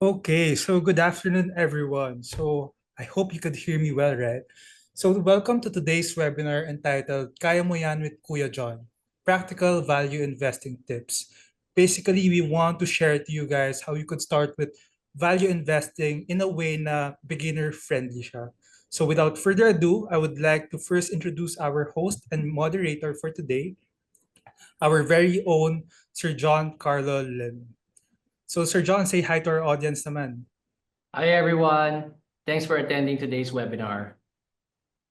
Okay, so good afternoon, everyone. I hope you could hear me well, right? So welcome to today's webinar entitled Kaya Mo Yan with Kuya John, Practical Value Investing Tips. Basically, we want to share to you guys how you could start with value investing in a way na beginner-friendly siya. So without further ado, I would like to first introduce our host and moderator for today, our very own Sir John Carlo Lim. So Sir John, say hi to our audience naman. Hi everyone. Thanks for attending today's webinar.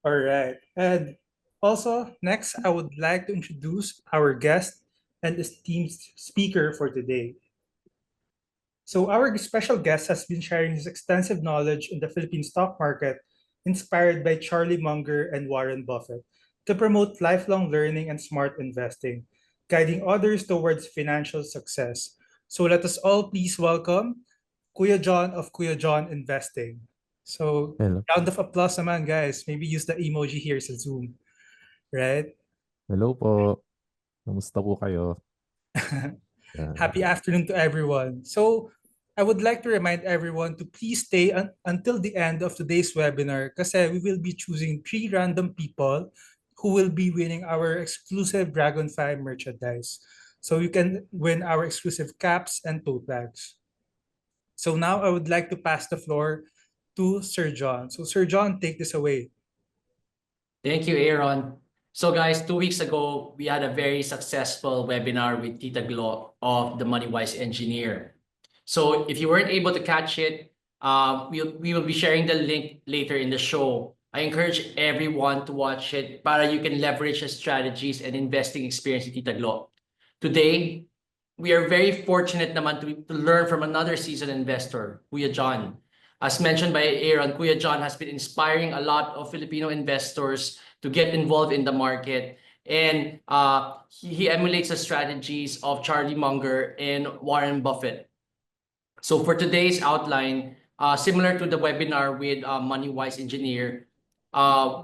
All right. And also, next, I would like to introduce our guest and esteemed speaker for today. So, our special guest has been sharing his extensive knowledge in the Philippine stock market, inspired by Charlie Munger and Warren Buffett, to promote lifelong learning and smart investing, guiding others towards financial success. So, let us all please welcome Kuya John of Kuya John Investing. So, Hello. round of applause naman, guys. Maybe use the emoji here sa Zoom, right? Hello po. Kamusta po kayo? Happy Yan. afternoon to everyone. So, I would like to remind everyone to please stay until the end of today's webinar kasi we will be choosing 3 random people who will be winning our exclusive Dragonfly merchandise. So you can win our exclusive caps and tote bags. So now I would like to pass the floor to Sir John. So Sir John, take this away. Thank you, Aaron. So guys, 2 weeks ago, we had a very successful webinar with Tita Glo of the MoneyWise Engineer. So if you weren't able to catch it, we will be sharing the link later in the show. I encourage everyone to watch it para you can leverage the strategies and investing experience with Tita Glo. Today, we are very fortunate naman to learn from another seasoned investor, Kuya John. As mentioned by Aaron, Kuya John has been inspiring a lot of Filipino investors to get involved in the market. And he emulates the strategies of Charlie Munger and Warren Buffett. So for today's outline, similar to the webinar with MoneyWise Engineer,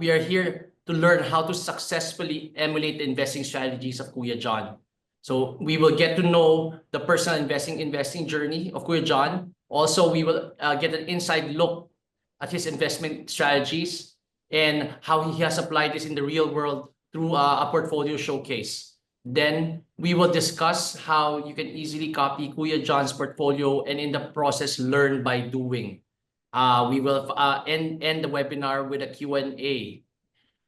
we are here to learn how to successfully emulate the investing strategies of Kuya John. So we will get to know the personal investing journey of Kuya John. Also, we will get an inside look at his investment strategies and how he has applied this in the real world through a portfolio showcase. Then we will discuss how you can easily copy Kuya John's portfolio and in the process learn by doing. We will end the webinar with a Q&A.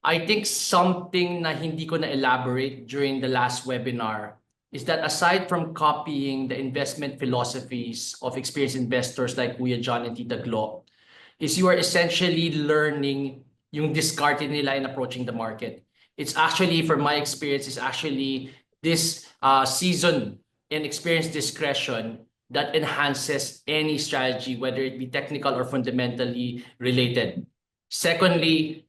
I think something na hindi ko na elaborate during the last webinar is that aside from copying the investment philosophies of experienced investors like Kuya John and Tita Glo, is you are essentially learning yung discarte nila in approaching the market. It's actually, from my experience, is actually this seasoned and experienced discretion that enhances any strategy, whether it be technical or fundamentally related. Secondly,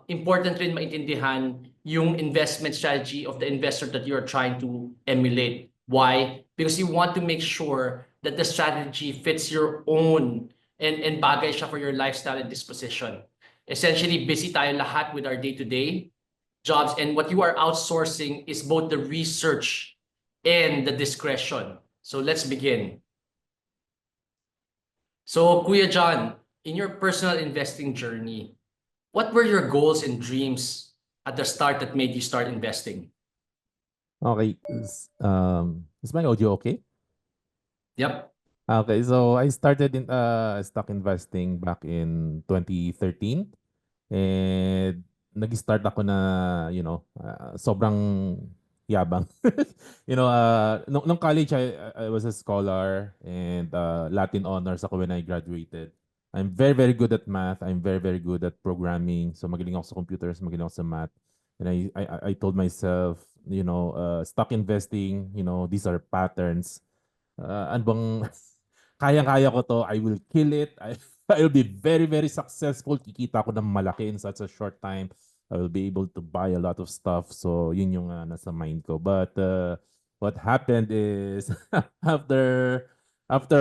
important rin maintindihan yung investment strategy of the investor that you're trying to emulate. Why? Because you want to make sure that the strategy fits your own and bagay siya for your lifestyle and disposition. Essentially, busy tayo lahat with our day-to-day jobs, and what you are outsourcing is both the research and the discretion. So let's begin. So Kuya John, in your personal investing journey, what were your goals and dreams at the start that made you start investing? Okay. Is my audio okay? Yep. Okay, so I started in stock investing back in 2013 and nag-start ako na, sobrang yabang. Nung college I was a scholar and Latin honors ako when I graduated. I'm very very good at math. I'm very very good at programming. So magaling ako sa computers, magaling ako sa math. And I told myself, stock investing, these are patterns. Ano bang kayang-kaya ko to, I will kill it. I'll be very, very successful. Kikita ko ng malaki in such a short time. I will be able to buy a lot of stuff. So, yun yung nasa mind ko. But what happened is after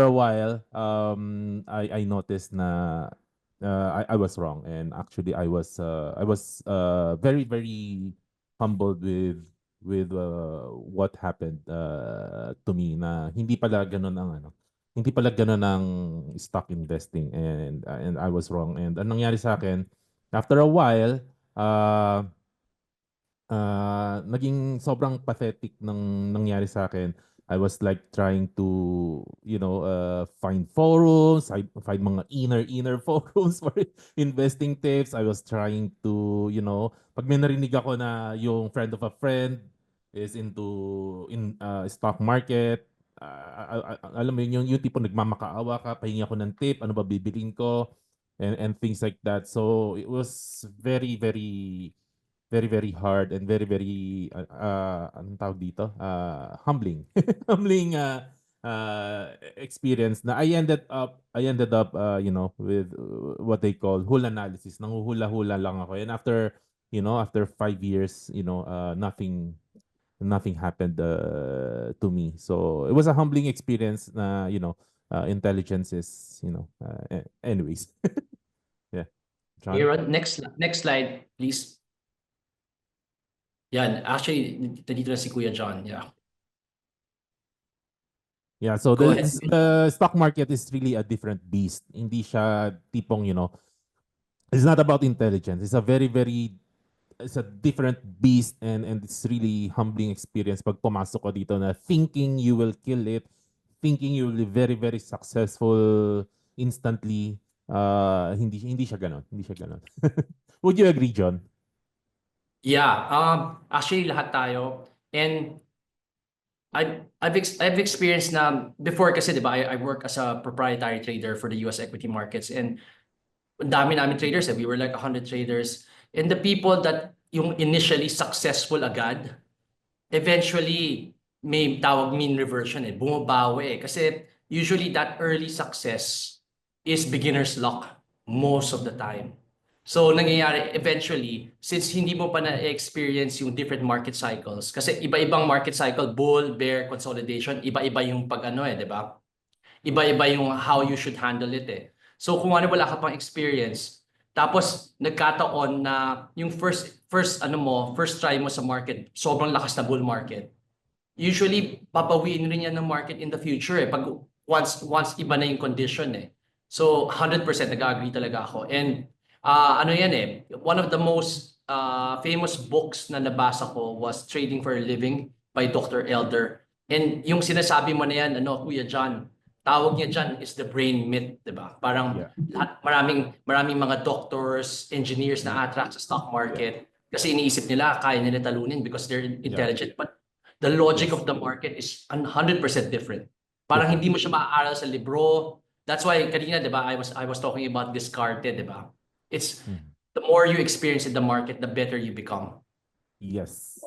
a while, I noticed na I was wrong. And actually, I was very, very humbled with what happened to me na hindi pala ganun ang stock investing, and I was wrong. And anong nangyari sa akin, after a while, uh, naging sobrang pathetic ng nangyari sa akin. I was like trying to, find forums, I find mga inner forums for investing tips. I was trying to, pag may narinig ako na yung friend of a friend is in stock market, alam mo yun, yung tipo nagmamakaawa ka, pahingi ako ng tip, ano ba bibilin ko, and things like that. So it was very, very very hard and very anong tawag dito? Humbling. Humbling experience na I ended up with what they call hula analysis. Nanguhula-hula lang ako. And after 5 years, nothing happened to me. So it was a humbling experience na, intelligence is, anyways. Yeah. John? Aaron, next slide, please. Yan, actually, nandito na si Kuya John. Yeah. Yeah, so Go the, ahead. the stock market is really a different beast. Hindi siya tipong, it's not about intelligence. It's a different beast, and it's really humbling experience pag pumasok ko dito na thinking you will kill it, thinking you will be very, very successful instantly. Hindi siya ganon. Hindi siya ganon. Would you agree, John? Yeah, actually lahat tayo. And I've experienced na before kasi 'di ba I work as a proprietary trader for the US equity markets, and ang dami namin traders, we were like 100 traders, and the people that yung initially successful agad eventually may tawag mean reversion, bumabawi kasi usually that early success is beginner's luck most of the time. So nangyayari eventually, since hindi mo pa na-experience yung different market cycles, kasi iba-ibang market cycle, bull, bear, consolidation, iba-iba yung pag-ano di ba? Iba-iba yung how you should handle it So kung ano wala ka pang experience, tapos nagkataon na yung first try mo sa market, sobrang lakas na bull market. Usually papawiin rin yan ng market in the future pag once iba na yung condition So 100% nag-agree talaga ako. And ano yan one of the most famous books na nabasa ko was Trading for a Living by Dr. Elder. And yung sinasabi mo na yan, Kuya John, tawag niya dyan is the brain myth, di ba? Parang maraming mga doctors, engineers na attract sa stock market kasi iniisip nila kaya nila talunin because they're intelligent. But the logic of the market is 100% different. Parang hindi mo siya maaaral sa libro. That's why kanina, di ba, I was talking about Descartes, di ba? It's the more you experience in the market, the better you become. Yes.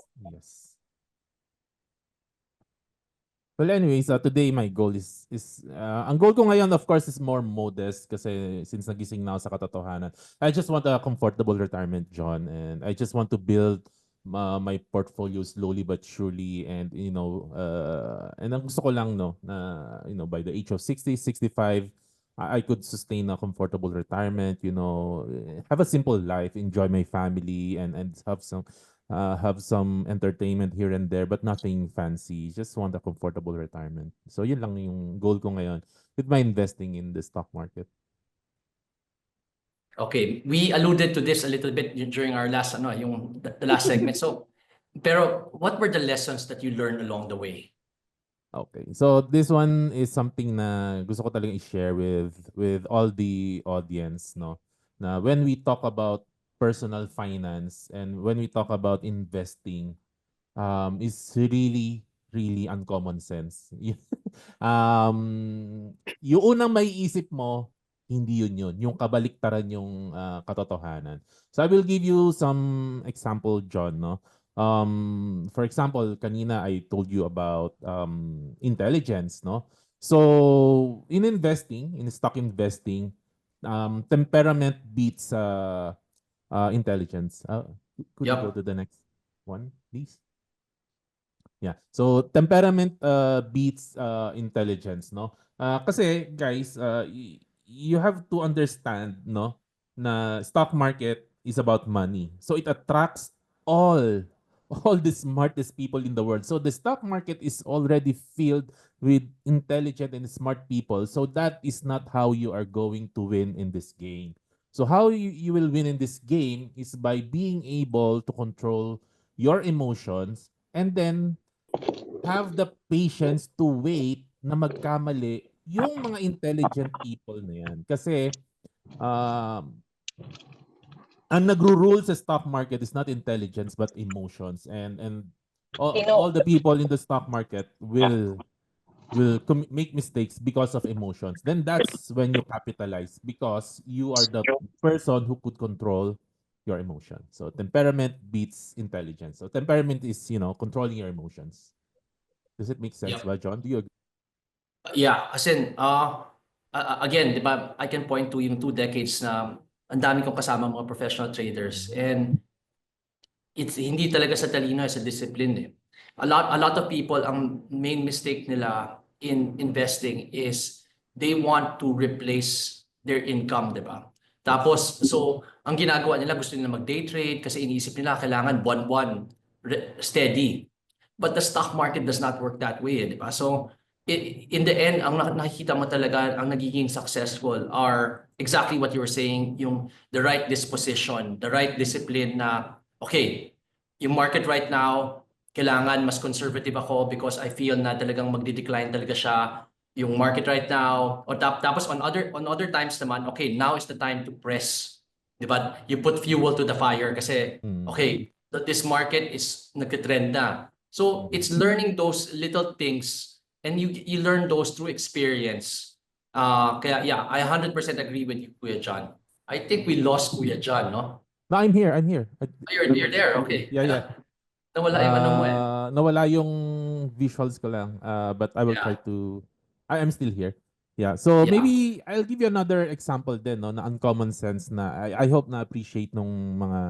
Well, anyways, today my goal is ang goal ko ngayon, of course, is more modest kasi since nagising na ako sa katotohanan. I just want a comfortable retirement, John, and I just want to build my portfolio slowly but surely, and and ang gusto ko lang na by the age of 60, 65, I could sustain a comfortable retirement, have a simple life, enjoy my family, and have some entertainment here and there, but nothing fancy. Just want a comfortable retirement. So yun lang yung goal ko ngayon with my investing in the stock market. Okay, we alluded to this a little bit during our last the last segment. So, pero what were the lessons that you learned along the way? Okay. So this one is something na gusto ko talagang i-share with all the audience, no. Na when we talk about personal finance and when we talk about investing, is really uncommon sense. Yung unang maiisip mo, hindi yun. Yung kabaliktaran yung katotohanan. So I will give you some example, John, no? For example, kanina I told you about intelligence, no? So in stock investing, temperament beats intelligence. Could you go to the next one, please? Yeah. So temperament beats intelligence, no? Kasi guys, you have to understand, no, na stock market is about money. So it attracts all the smartest people in the world. So the stock market is already filled with intelligent and smart people. So that is not how you are going to win in this game. So how you will win in this game is by being able to control your emotions and then have the patience to wait na magkamali yung mga intelligent people na yan. Kasi um, ang nagro-rule sa stock market is not intelligence but emotions, and all the people in the stock market will make mistakes because of emotions. Then that's when you capitalize because you are the person who could control your emotion. So temperament beats intelligence. So temperament is, controlling your emotions. Does it make sense, Yep. ba, John? Do you agree? Yeah, as in, again, di ba, I can point to yung 2 decades na ang dami kong kasama mga professional traders, and it's hindi talaga sa talino, sa discipline eh. A lot of people, ang main mistake nila in investing is they want to replace their income, di ba? Tapos, so, ang ginagawa nila, gusto nila mag-day trade kasi iniisip nila kailangan buwan-buwan steady. But the stock market does not work that way, di ba? So, in the end, ang nakikita mo talaga, ang nagiging successful are exactly what you were saying, yung the right disposition, the right discipline na, okay, yung market right now, kailangan mas conservative ako because I feel na talagang magdi-decline talaga siya. Yung market right now, o tapos on other times naman, okay, now is the time to press. Di ba? You put fuel to the fire kasi, okay, this market is nagtitrend na. So it's learning those little things and you learn those through experience. Kaya yeah, I 100% agree with you, Kuya John. I think we lost Kuya John, no? No, I'm here. I'm here. You're there, okay. Yeah. Nawala yung ano mo eh. Nawala yung visuals ko lang. But I will try Yeah. to. I am still here. Yeah. So Yeah. maybe I'll give you another example din, no, na uncommon sense na I hope na appreciate nung mga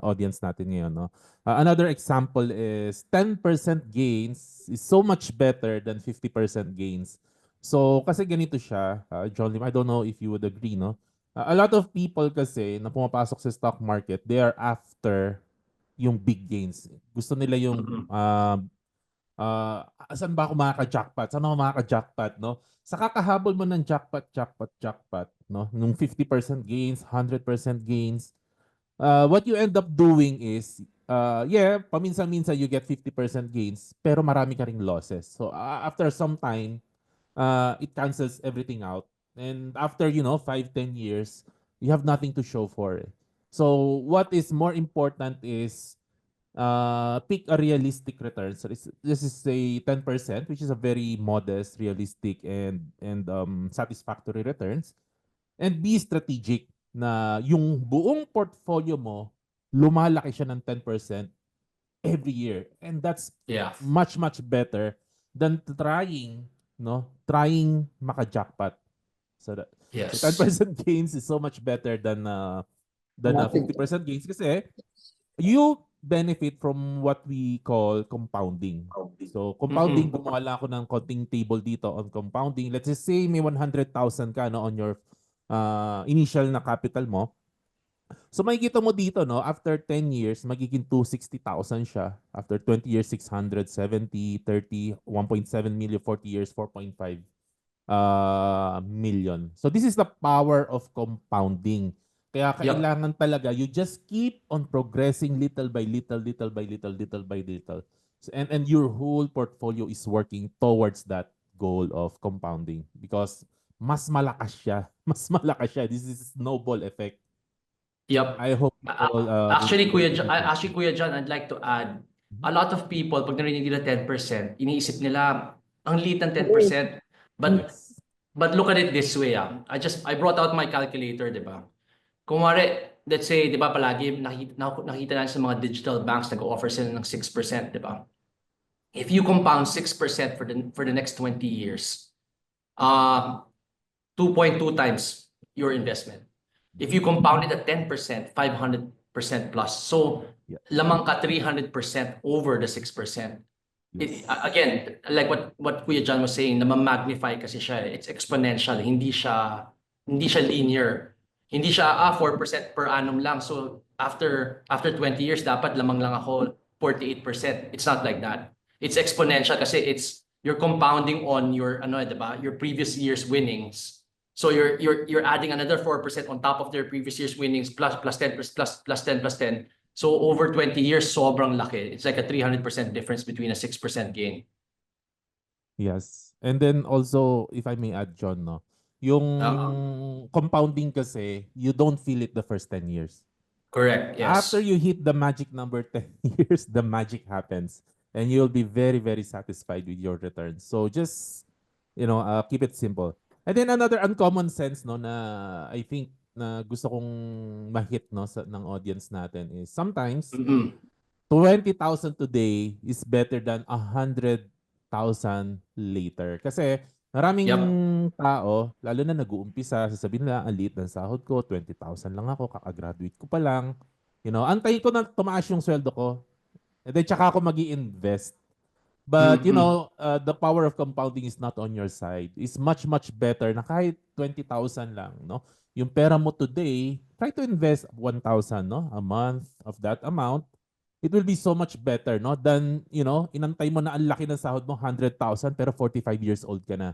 audience natin ngayon, no. Another example is 10% gains is so much better than 50% gains. So kasi ganito siya, John Lim, I don't know if you would agree, no. A lot of people kasi na pumapasok sa stock market, they are after yung big gains. Gusto nila yung saan ba ako makaka-jackpot? Saan ako makaka-jackpot, no? Sa kakahabol mo ng jackpot, no? Nung 50% gains, 100% gains, what you end up doing is, yeah, paminsan-minsan you get 50% gains, pero marami ka ring losses. So, after some time, it cancels everything out. And after, 5, 10 years, you have nothing to show for it. So, what is more important is pick a realistic return. So this is a 10%, which is a very modest, realistic, and satisfactory returns. And be strategic na yung buong portfolio mo, lumalaki siya ng 10% every year. And that's Yeah. much, much better than trying maka-jackpot. So that Yes. 10% gains is so much better than 50% gains kasi you benefit from what we call compounding. So, compounding, gumawa lang ako ng konting table dito on compounding. Let's just say may 100,000 ka on your initial na capital mo. So, makikita mo dito, no, after 10 years, magiging 260,000 siya. After 20 years, 670, 30, 1.7 million, 40 years, 4.5 million. So, this is the power of compounding. Kaya kailangan talaga, you just keep on progressing little by little, little by little, little by little. And your whole portfolio is working towards that goal of compounding because mas malakas siya. Mas malakas siya. This is snowball effect. Yep. I hope you all... Actually, Kuya John, I'd like to add, a lot of people, pag narinig nila 10%, iniisip nila, ang liit ng 10%. But look at it this way. I brought out my calculator, di ba? Kung let's say, di ba palagi nakita natin sa mga digital banks nag-offer sila ng 6%, di ba? If you compound 6% for the next 20 years, 2.2 times your investment. If you compound it at 10%, 500% plus. So, lamang ka 300% over the 6%. Again, like what Kuya John was saying, na ma-magnify kasi siya. It's exponential. Hindi siya linear. Hindi siya 4% per annum lang. So after 20 years dapat lamang lang ako 48%. It's not like that. It's exponential kasi it's you're compounding on your ano, 'di ba? Your previous year's winnings. So you're adding another 4% on top of their previous year's winnings plus 10 plus 10 plus 10. So over 20 years, sobrang laki. It's like a 300% difference between a 6% gain. Yes. And then also, if I may add, John, no, yung Uh, compounding kasi, you don't feel it the first 10 years. Correct. After Yes. you hit the magic number 10 years, the magic happens. And you'll be very, very satisfied with your returns. So just, keep it simple. And then another uncommon sense, no, na I think na gusto kong ma-hit, no, ng audience natin is sometimes Mm-mm. 20,000 today is better than 100,000 later. Kasi maraming Yep. tao, lalo na nag-uumpisa, sasabihin nila, ang liit ng sahod ko, 20,000 lang ako, kakagraduate ko pa lang. Antayin ko na tumaas yung sweldo ko. And then tsaka ako mag-i-invest. But Mm-mm. the power of compounding is not on your side. It's much, much better na kahit 20,000 lang, no? Yung pera mo today, try to invest 1,000, no? A month of that amount. It will be so much better, no? Than, inantay mo na ang laki ng sahod mo, 100,000, pero 45 years old ka na.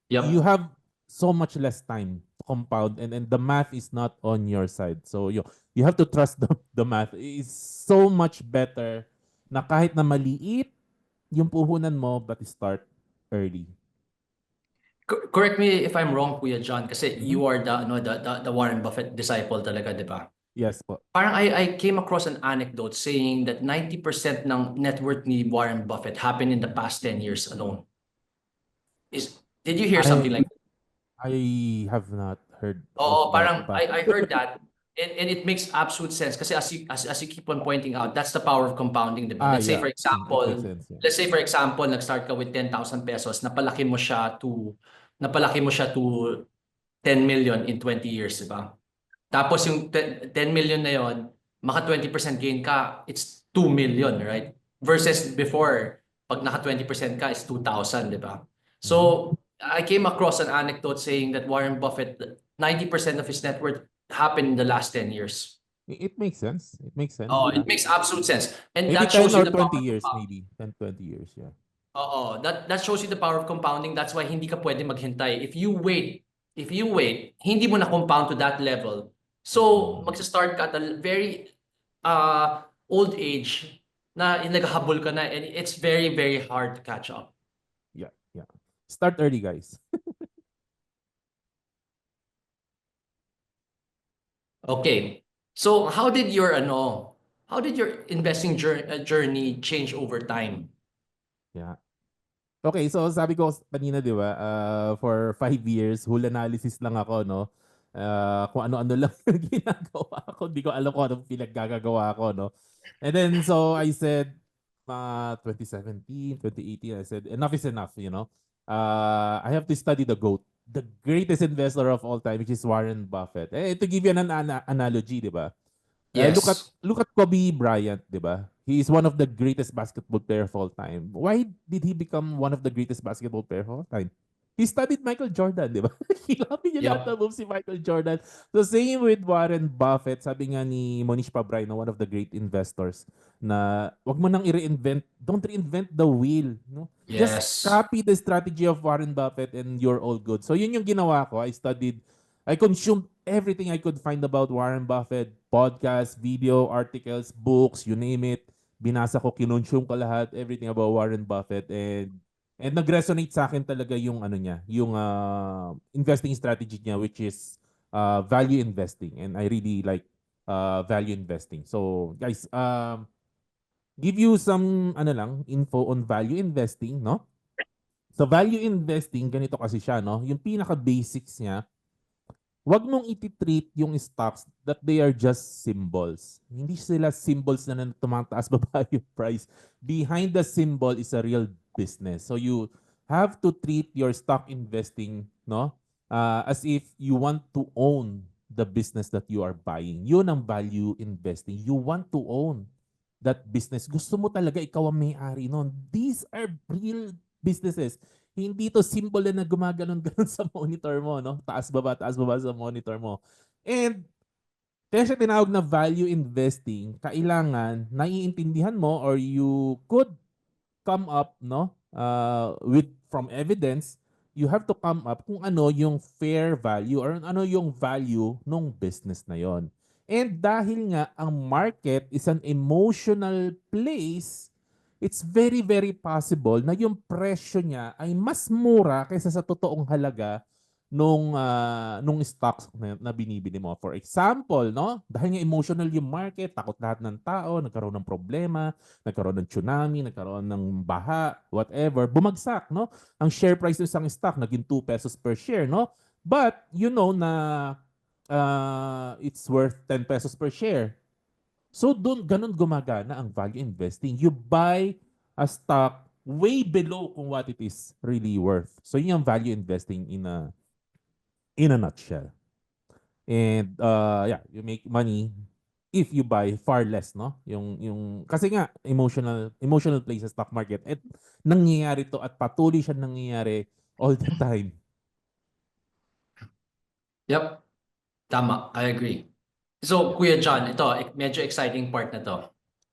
You Yep. have so much less time to compound, and the math is not on your side. So you have to trust the math. It's so much better na kahit na maliit yung puhunan mo, but start early. Correct me if I'm wrong, Kuya John, kasi Mhm. you are the Warren Buffett disciple talaga, 'di ba? Yes po. Parang I came across an anecdote saying that 90% ng net worth ni Warren Buffett happened in the past 10 years alone. Did you hear something I like I have not heard of Oo, that, parang but I heard that and it makes absolute sense kasi as you keep on pointing out, that's the power of compounding, 'di ba? yeah, it makes sense. Yeah. Let's say for example, nag-start ka with 10,000 pesos, napalaki mo siya to 10 million in 20 years, 'di ba? Tapos yung 10 million na yon, maka 20% gain ka, it's 2 million, right? Versus before, pag naka 20% ka, is 2,000, di ba? Mhm. So, I came across an anecdote saying that Warren Buffett, 90% of his net worth happened in the last 10 years. It makes sense. It makes sense. Oh, Yeah. it makes absolute sense. And Maybe that 10 shows you or the power 20 of years, compounding. maybe 10, 20 years. Yeah. Oo, that shows you the power of compounding. That's why hindi ka pwede maghintay. If you wait, hindi mo na compound to that level. So, Mhm. magsa-start ka at a very old age na naghahabol ka na and it's very, very hard to catch up. Yeah. Yeah. Start early, guys. Okay. So, how did your investing journey change over time? Yeah. Okay, so sabi ko kanina, di ba, for 5 years, whole analysis lang ako, no? Kung ano-ano lang yung ginagawa ko. Hindi ko alam kung anong pinaggagawa ko, no? And then, so I said, 2017, 2018, I said, enough is enough, I have to study the GOAT, the greatest investor of all time, which is Warren Buffett. To give you an analogy, di ba? Yes. Look at Kobe Bryant, 'di ba? He is one of the greatest basketball player of all time. Why did he become one of the greatest basketball player of all time? He studied Michael Jordan, 'di ba? Kinabi niya lahat ng Yep. moves si Michael Jordan. So same with Warren Buffett, sabi nga ni Monish Pabray, no, one of the great investors, na wag mo nang i-reinvent, don't reinvent the wheel, no? Just Yes. copy the strategy of Warren Buffett and you're all good. So yun yung ginawa ko. I consumed everything I could find about Warren Buffett, podcasts, video, articles, books, you name it. Binasa ko, kinonsume ko lahat, everything about Warren Buffett, and nag-resonate sa akin talaga yung ano niya, yung investing strategy niya, which is value investing, and I really like value investing. So guys, give you some ano lang info on value investing, no? So value investing, ganito kasi siya, no? Yung pinaka basics niya, wag mong iti-treat yung stocks that they are just symbols. Hindi sila symbols na tumataas baba yung price. Behind the symbol is a real business. So you have to treat your stock investing, no, as if you want to own the business that you are buying. Yun ang value investing. You want to own that business. Gusto mo talaga ikaw ang may-ari nun. These are real businesses. Hindi to symbol na gumaganon-ganon sa monitor mo, no? Taas baba sa monitor mo. And kaya siya tinawag na value investing, kailangan naiintindihan mo or you could come up, no, with from evidence, you have to come up kung ano yung fair value or ano yung value ng business na yon. And dahil nga ang market is an emotional place, it's very very possible na yung presyo niya ay mas mura kaysa sa totoong halaga nung stocks na binibili mo. For example, no? Dahil nga emotional yung market, takot lahat ng tao, nagkaroon ng problema, nagkaroon ng tsunami, nagkaroon ng baha, whatever, bumagsak, no? Ang share price ng isang stock naging 2 pesos per share, no? But you know na it's worth 10 pesos per share. So doon ganun gumagana ang value investing. You buy a stock way below kung what it is really worth. So yun yung value investing in a nutshell. And yeah, you make money if you buy far less, no? Yung kasi nga emotional plays sa stock market at nangyayari to at patuloy siya nangyayari all the time. Yep, tama. I agree. So, Kuya John, ito, medyo exciting part na to.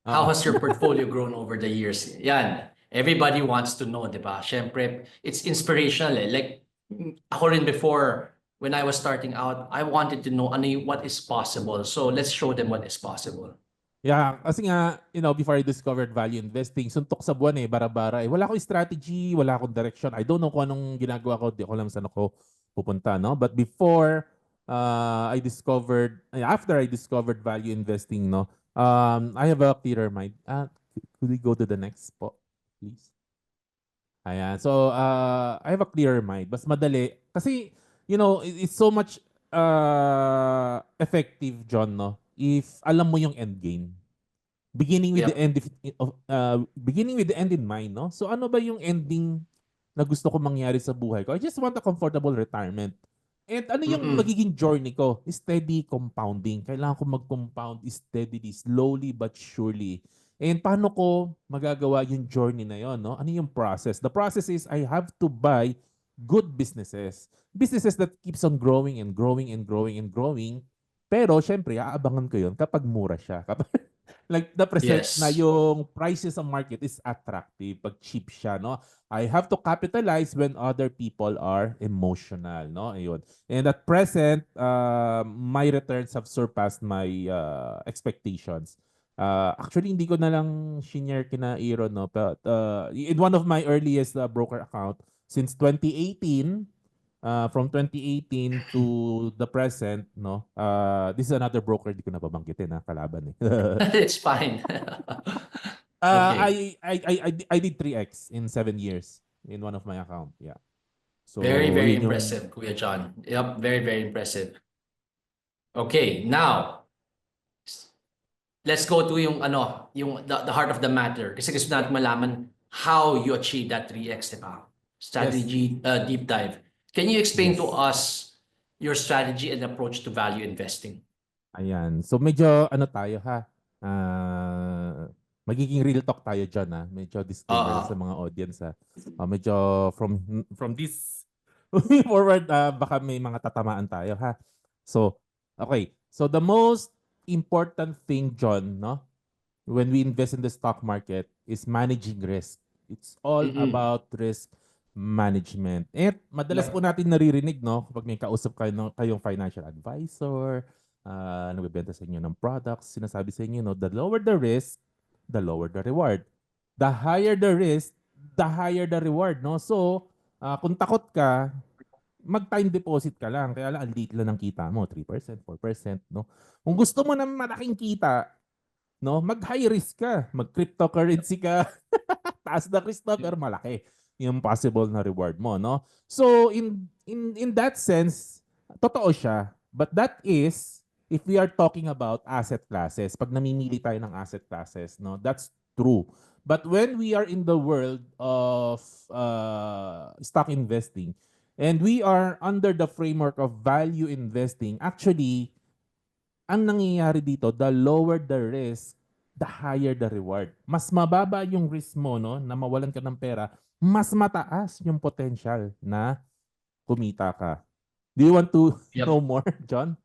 How has your portfolio grown over the years? Yan. Everybody wants to know, di ba? Siyempre, it's inspirational eh. Like, ako rin before, when I was starting out, I wanted to know what is possible. So, let's show them what is possible. Yeah, kasi nga, before I discovered value investing, suntok sa buwan bara-bara eh. Wala akong strategy, wala akong direction. I don't know kung anong ginagawa ko, di ko alam saan ako pupunta, no? But before after I discovered value investing, no, I have a clearer mind. Could we go to the next po, please? Ayan. So, I have a clearer mind. Mas madali. Kasi, it's so much effective, John, no? If alam mo yung end game. Beginning with Yep. beginning with the end in mind, no? So, ano ba yung ending na gusto ko mangyari sa buhay ko? I just want a comfortable retirement. And ano yung magiging journey ko? Steady compounding. Kailangan ko mag-compound steadily, slowly but surely. And paano ko magagawa yung journey na yon, no? Ano yung process? The process is I have to buy good businesses. Businesses that keeps on growing and growing and growing and growing. Pero syempre, aabangan ko yon kapag mura siya. Kapag like the present Yes. na yung prices sa market is attractive pag cheap siya, no? I have to capitalize when other people are emotional, no? Ayun. And at present, my returns have surpassed my expectations. Actually, hindi ko na lang shinare kina Aaron, no? But in one of my earliest broker account, since 2018, from 2018 to the present, no? This is another broker, di ko na babanggitin, kalaban eh. It's fine. Okay. I did 3x in 7 years in one of my account. Yeah. So Very, very yun yung- impressive, Kuya John. Yep, very, very impressive. Okay, now, let's go to yung the heart of the matter. Kasi gusto natin malaman how you achieve that 3x, diba? Strategy deep dive. Can you explain to us your strategy and approach to value investing? Ayan. So medyo tayo ha. Magiging real talk tayo dyan ha. Medyo disclaimer sa mga audience ha. Medyo from this moving forward, baka may mga tatamaan tayo ha. So, okay. So the most important thing, John, no? When we invest in the stock market is managing risk. It's all about risk management. And madalas Yep. po natin naririnig, no? Kapag may kausap kayong financial advisor, nagbebenta sa inyo ng products, sinasabi sa inyo, no, the lower the risk, the lower the reward. The higher the risk, the higher the reward, no? So, kung takot ka, mag-time deposit ka lang. Kaya lang, ang liit lang ng kita mo, 3%, 4%, no? Kung gusto mo ng malaking kita, no, mag-high risk ka, mag-cryptocurrency ka, taas na risk na, pero malaki yung possible na reward mo, no? So, in that sense, totoo siya. But that is, if we are talking about asset classes, pag namimili tayo ng asset classes, no, that's true. But when we are in the world of stock investing, and we are under the framework of value investing, actually, ang nangyayari dito, the lower the risk, the higher the reward. Mas mababa yung risk mo, no, na mawalan ka ng pera, mas mataas yung potential na kumita ka. Do you want to know more, John?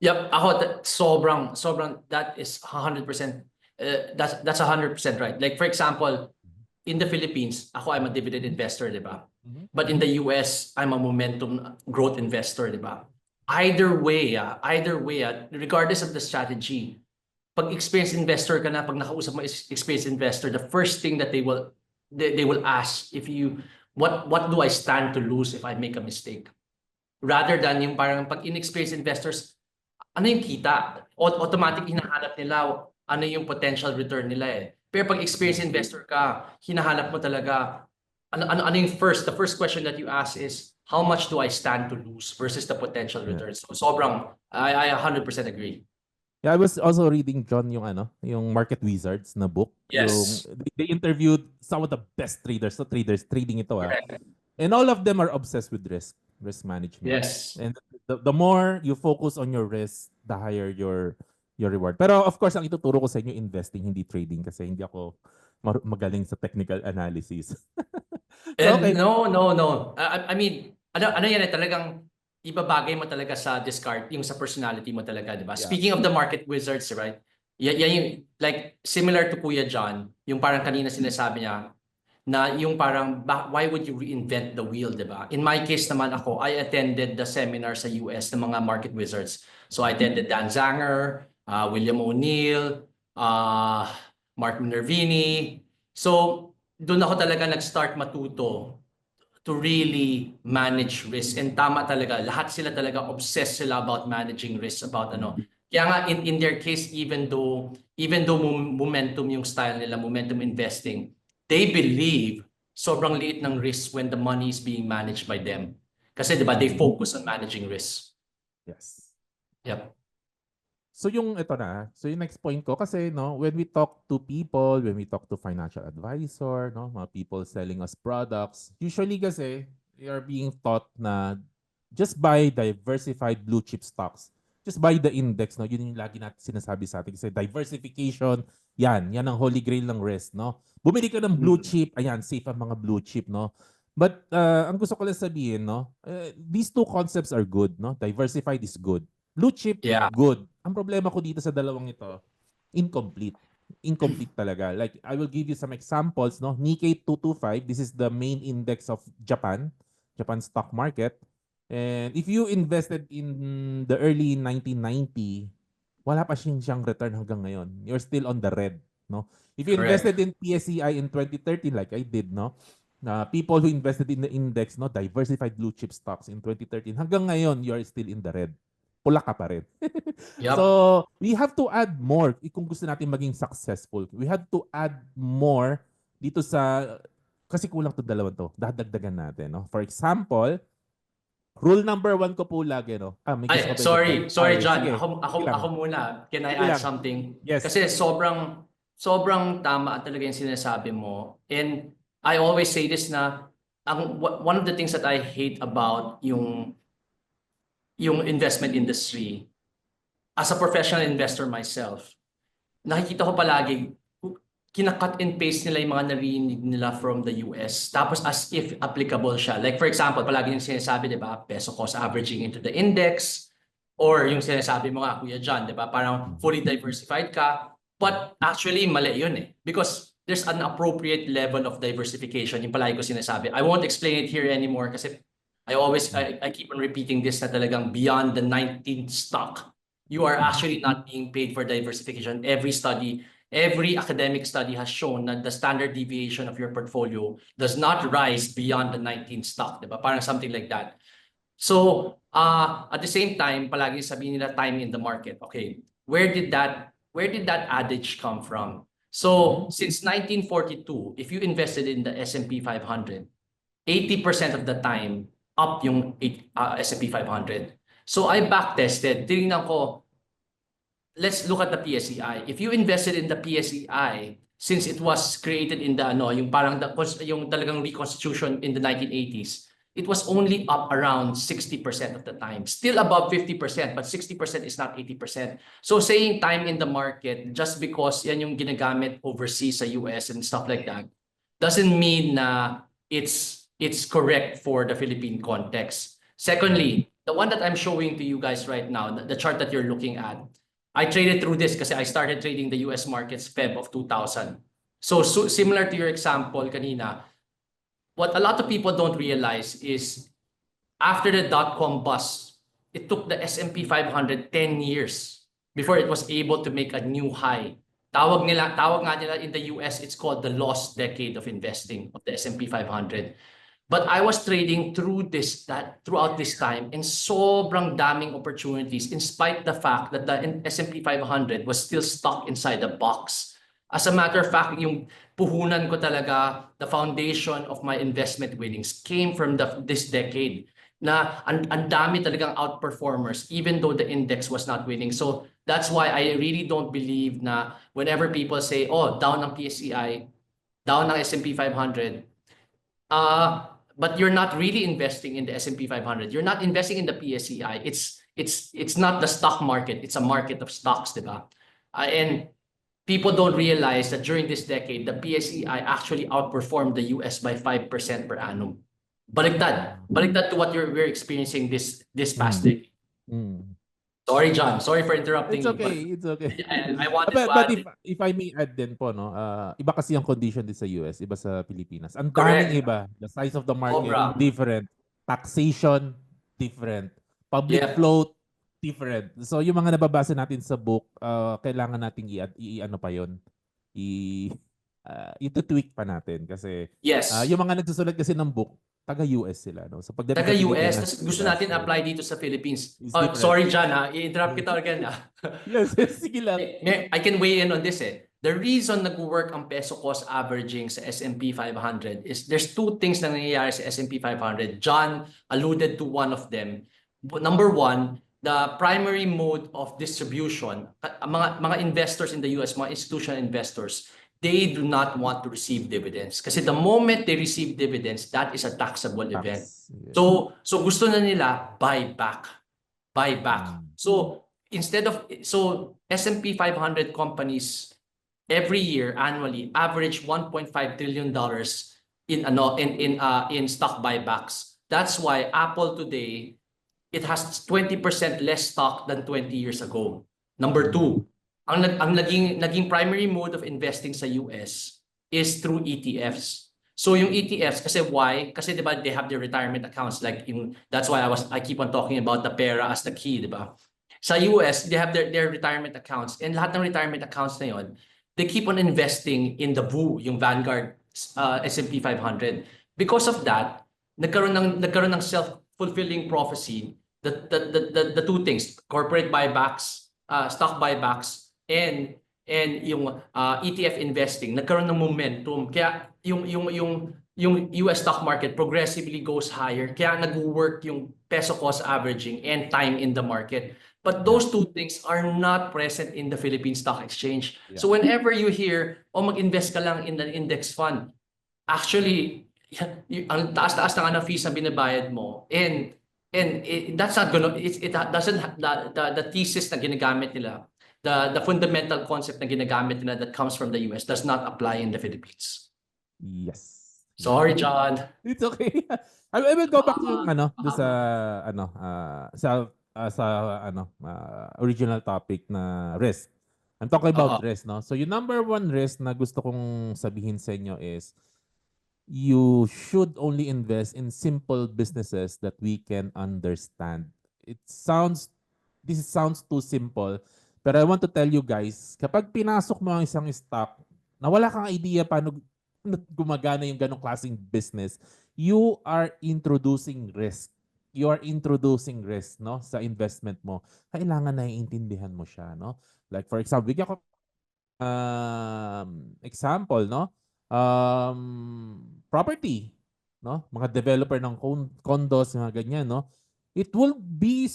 Yep, ako sobrang that is 100%, that's 100% right. Like for example, in the Philippines, ako I'm a dividend investor, di ba? Mhm. But in the US, I'm a momentum growth investor, di ba? Either way, regardless of the strategy, pag experienced investor ka na, pag nakausap mo experienced investor, the first thing that they will ask if you what do I stand to lose if I make a mistake? Rather than yung parang pag inexperienced investors, ano yung kita? Automatic hinahanap nila ano yung potential return nila eh. Pero pag experienced investor ka, hinahanap mo talaga ano yung the first question that you ask is how much do I stand to lose versus the potential Yeah. returns. So sobrang I 100% agree. Yeah, I was also reading John yung Market Wizards na book. Yes. They interviewed some of the best traders, so traders trading ito Correct. And all of them are obsessed with risk management. Yes. And the more you focus on your risk, the higher your reward. Pero of course, ang ituturo ko sa inyo investing, hindi trading kasi hindi ako magaling sa technical analysis. So And okay. no. I mean, ano yan eh, talagang ibabagay mo talaga sa discard, yung sa personality mo talaga, di ba? Yeah. Speaking of the market wizards, right? Yan yung, like, similar to Kuya John, yung parang kanina sinasabi niya, na yung parang, why would you reinvent the wheel, di ba? In my case naman ako, I attended the seminar sa US ng mga market wizards. So I attended Dan Zanger, William O'Neill, Mark Minervini. So, doon ako talaga nag-start matuto to really manage risk. And tama talaga, lahat sila talaga obsessed sila about managing risk, about ano. Kaya nga in their case, even though momentum yung style nila, momentum investing, they believe sobrang liit ng risk when the money is being managed by them. Kasi 'di ba, they focus on managing risk. Yes. Yep. So yung next point ko kasi when we talk to people, when we talk to financial advisor, mga people selling us products, usually kasi we are being taught na just buy diversified blue chip stocks. Just buy the index, Yun yung lagi natin sinasabi sa atin kasi diversification, yan ang holy grail ng risk, Bumili ka ng blue chip, ayan, safe ang mga blue chip, But ang gusto ko lang sabihin, these two concepts are good, Diversified is good. Blue chip, Yeah. good. Ang problema ko dito sa dalawang ito, incomplete. Incomplete talaga. Like, I will give you some examples, Nikkei 225, this is the main index of Japan stock market. And if you invested in the early 1990, wala pa siyang return hanggang ngayon. You're still on the red, If you Correct. invested in PSEI in 2013, like I did, people who invested in the index, diversified blue chip stocks in 2013, hanggang ngayon, you're still in the red. Pula ka pa rin. Yep. So, we have to add more kung gusto natin maging successful. We have to add more dito kasi kulang to dalawa to. Dadagdagan natin, For example, rule number 1 ko po lagi, may gusto ka ba Sorry John, sige. ako muna. Can I Sige add lang. something? Yes. Kasi sobrang tama talaga yung sinasabi mo. And I always say this na one of the things that I hate about yung investment industry, as a professional investor myself, nakikita ko palagi, kina-cut and paste nila yung mga narinig nila from the US, tapos as if applicable siya. Like for example, palagi yung sinasabi, di ba, peso cost averaging into the index, or yung sinasabi mo nga, Kuya John, di ba, parang fully diversified ka, but actually mali yun eh. Because there's an appropriate level of diversification, yung palagi ko sinasabi. I won't explain it here anymore kasi I keep on repeating this na talagang beyond the 19th stock, you are actually not being paid for diversification. Every academic study has shown that the standard deviation of your portfolio does not rise beyond the 19th stock, diba? Parang something like that. So, at the same time, palagi sabihin nila time in the market. Okay, where did that adage come from? So, since 1942, if you invested in the S&P 500, 80% of the time, up yung S&P 500. So I backtested. Tingnan ko, let's look at the PSEI. If you invested in the PSEI, since it was created in the yung parang yung talagang reconstitution in the 1980s, it was only up around 60% of the time. Still above 50%, but 60% is not 80%. So saying time in the market, just because yan yung ginagamit overseas sa US and stuff like that, doesn't mean na it's correct for the Philippine context. Secondly, the one that I'm showing to you guys right now, the chart that you're looking at, I traded through this kasi I started trading the US markets Feb of 2000. So similar to your example kanina, what a lot of people don't realize is after the dot-com bust, it took the S&P 500 10 years before it was able to make a new high. Tawag nga nila in the US, it's called the lost decade of investing of the S&P 500. But I was trading throughout this time, and sobrang daming opportunities in spite the fact that the S&P 500 was still stuck inside the box. As a matter of fact, yung puhunan ko talaga, the foundation of my investment winnings came from this decade na ang dami talagang outperformers even though the index was not winning. So that's why I really don't believe na whenever people say, oh, down ang PSEI, down ang S&P 500, but you're not really investing in the S&P 500. You're not investing in the PSEI. It's not the stock market. It's a market of stocks, diba? And people don't realize that during this decade, the PSEI actually outperformed the US by 5% per annum. Baliktad to what we're experiencing this past decade. Sorry, John. Sorry for interrupting It's you. okay. It's okay. I wanted to But add. if I may add din po, no, iba kasi yung condition din sa US, iba sa Pilipinas. Ang Correct. daming iba. The size of the market, Sobra. different. Taxation, different. Public Yeah. float, different. So yung mga nababasa natin sa book, kailangan nating i-ano pa yon, ito-tweak pa natin kasi Yes. yung mga nagsusulat kasi ng book, taga-US sila, no? So pagdating sa Taga-US, Pilipinas, tas gusto iba. natin So, apply dito sa Philippines. It's Oh, different. sorry, John, ha? I-interrupt kita again, ha? yes, sige lang. I can weigh in on this, eh. The reason nag-work ang peso cost averaging sa S&P 500 is there's two things na nangyayari sa S&P 500. John alluded to one of them. Number one, the primary mode of distribution, mga investors in the US, mga institutional investors, they do not want to receive dividends. Kasi the moment they receive dividends, that is a taxable event. Yeah. So gusto na nila buy back. So S&P 500 companies every year annually average 1.5 trillion dollars in stock buybacks. That's why Apple today, it has 20% less stock than 20 years ago. Number two, ang naging primary mode of investing sa US is through ETFs. So yung ETFs, kasi why? Kasi diba they have their retirement accounts, that's why I keep on talking about the pera as the key, diba? Sa US, they have their retirement accounts, and lahat ng retirement accounts na yon, they keep on investing in the VU, yung Vanguard S&P 500. Because of that, nagkaroon ng self-fulfilling prophecy, the two things, corporate buybacks, stock buybacks, and yung ETF investing, nagkaroon ng momentum. Kaya yung US stock market progressively goes higher. Kaya nag-work yung peso cost averaging and time in the market. But those two things are not present in the Philippine Stock Exchange. Yeah. So whenever you hear, mag-invest ka lang in an index fund, actually, ang taas-taas na ng fees na binabayad mo, and that's not gonna, it doesn't, the thesis na ginagamit nila, the fundamental concept na ginagamit nila that comes from the US does not apply in the Philippines. Yes. Sorry, John. It's okay. I will go back to yung original topic na risk. I'm talking about risk, no? So yung number one risk na gusto kong sabihin sa inyo is you should only invest in simple businesses that we can understand. This sounds too simple, but I want to tell you guys, kapag pinasok mo ang isang stock na wala kang idea paano gumagana yung ganong klaseng business, you are introducing risk. You are introducing risk, no, sa investment mo. Kailangan naiintindihan mo siya, no? Like for example, bigyan ko example, no? Property, no? Mga developer ng condos, mga ganyan, no? It will be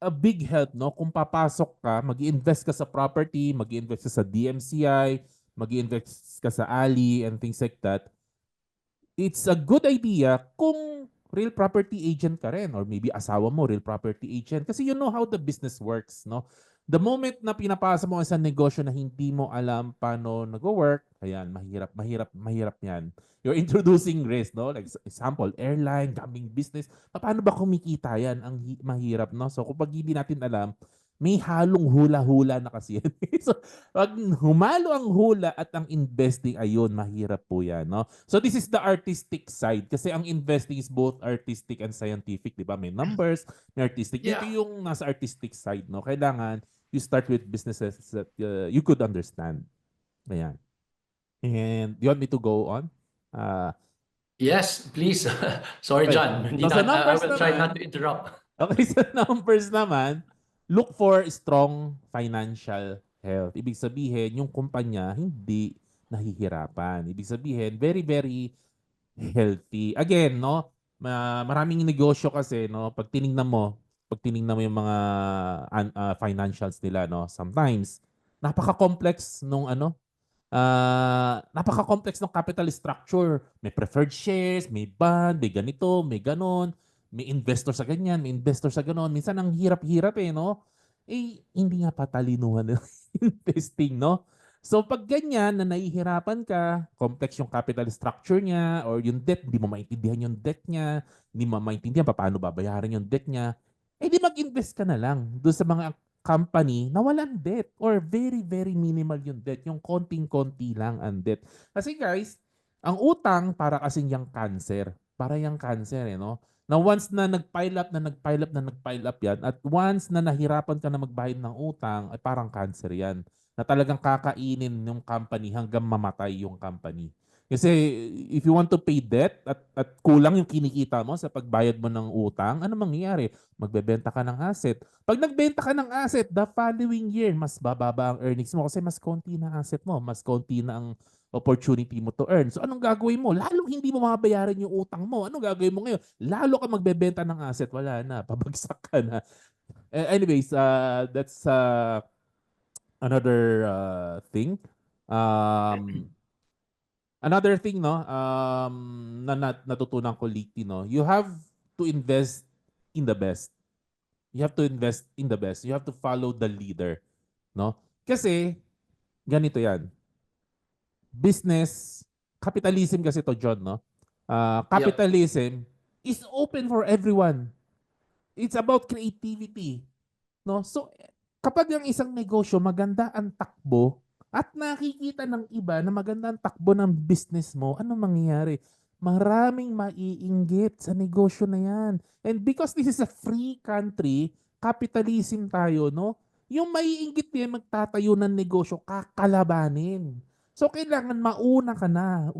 a big help, no, kung papasok ka, mag-invest ka sa property, mag-invest ka sa DMCI, mag-invest ka sa Ali and things like that. It's a good idea kung real property agent ka rin, or maybe asawa mo real property agent, kasi you know how the business works, no? The moment na pinapasa mo sa negosyo na hindi mo alam paano nag-work, ayan, mahirap yan. You're introducing risk, no? Like example, airline, gambling business. Paano ba kumikita yan? Ang mahirap, no? So kapag hindi natin alam, may halong hula-hula na kasi yan. So, pag humalo ang hula at ang investing, ayun, mahirap po yan, no? So, this is the artistic side kasi ang investing is both artistic and scientific, di ba? May numbers, may artistic. Ito Yeah. yung nasa artistic side, no? Kailangan you start with businesses that you could understand. Ayan. And you want me to go on? Yes, please. Sorry, Okay. John. So, sa I numbers will try naman, not to interrupt. okay, sa numbers naman, look for strong financial health. Ibig sabihin, yung kumpanya hindi nahihirapan. Ibig sabihin, very, very healthy. Again, no, maraming negosyo kasi, no, pag tiningnan mo yung mga financials nila, no, sometimes, napaka-complex nung ano, napaka-complex ng capital structure. May preferred shares, may bond, may ganito, may ganon, may investor sa ganyan, may investor sa ganon. Minsan ang hirap-hirap eh, no? Eh, hindi nga patalinuhan ng investing, no? So pag ganyan na nahihirapan ka, complex yung capital structure niya or yung debt, hindi mo maintindihan yung debt niya, hindi mo maintindihan paano babayaran yung debt niya, eh di mag-invest ka na lang doon sa mga company na walang debt or very, very minimal yung debt. Yung konting-konti lang ang debt. Kasi guys, ang utang para kasing yung cancer. Para yung cancer eh, no? Na once na nag-pile up, nag-pile up yan, at once na nahirapan ka na magbayad ng utang, ay parang cancer yan. Na talagang kakainin yung company hanggang mamatay yung company. Kasi if you want to pay debt at kulang yung kinikita mo sa pagbayad mo ng utang, ano mangyayari? Magbebenta ka ng asset. Pag nagbenta ka ng asset, the following year, mas bababa ang earnings mo kasi mas konti na asset mo, mas konti na ang opportunity mo to earn. So anong gagawin mo? Lalong hindi mo mabayaran yung utang mo. Anong gagawin mo ngayon? Lalo ka magbebenta ng asset, wala na, pabagsak ka na. Anyways, that's another thing. Another thing, no, natutunan ko lately, no, you have to invest in the best. You have to invest in the best. You have to follow the leader, no? Kasi ganito 'yan. Business, capitalism kasi to, John, no? Yep. Capitalism is open for everyone. It's about creativity, no? So kapag ang isang negosyo maganda ang takbo at nakikita ng iba na maganda ang takbo ng business mo, ano mangyayari? Maraming maiinggit sa negosyo na yan. And because this is a free country, capitalism tayo, no? Yung maiinggit yan, magtatayo ng negosyo, kakalabanin. So kailangan mauna ka na,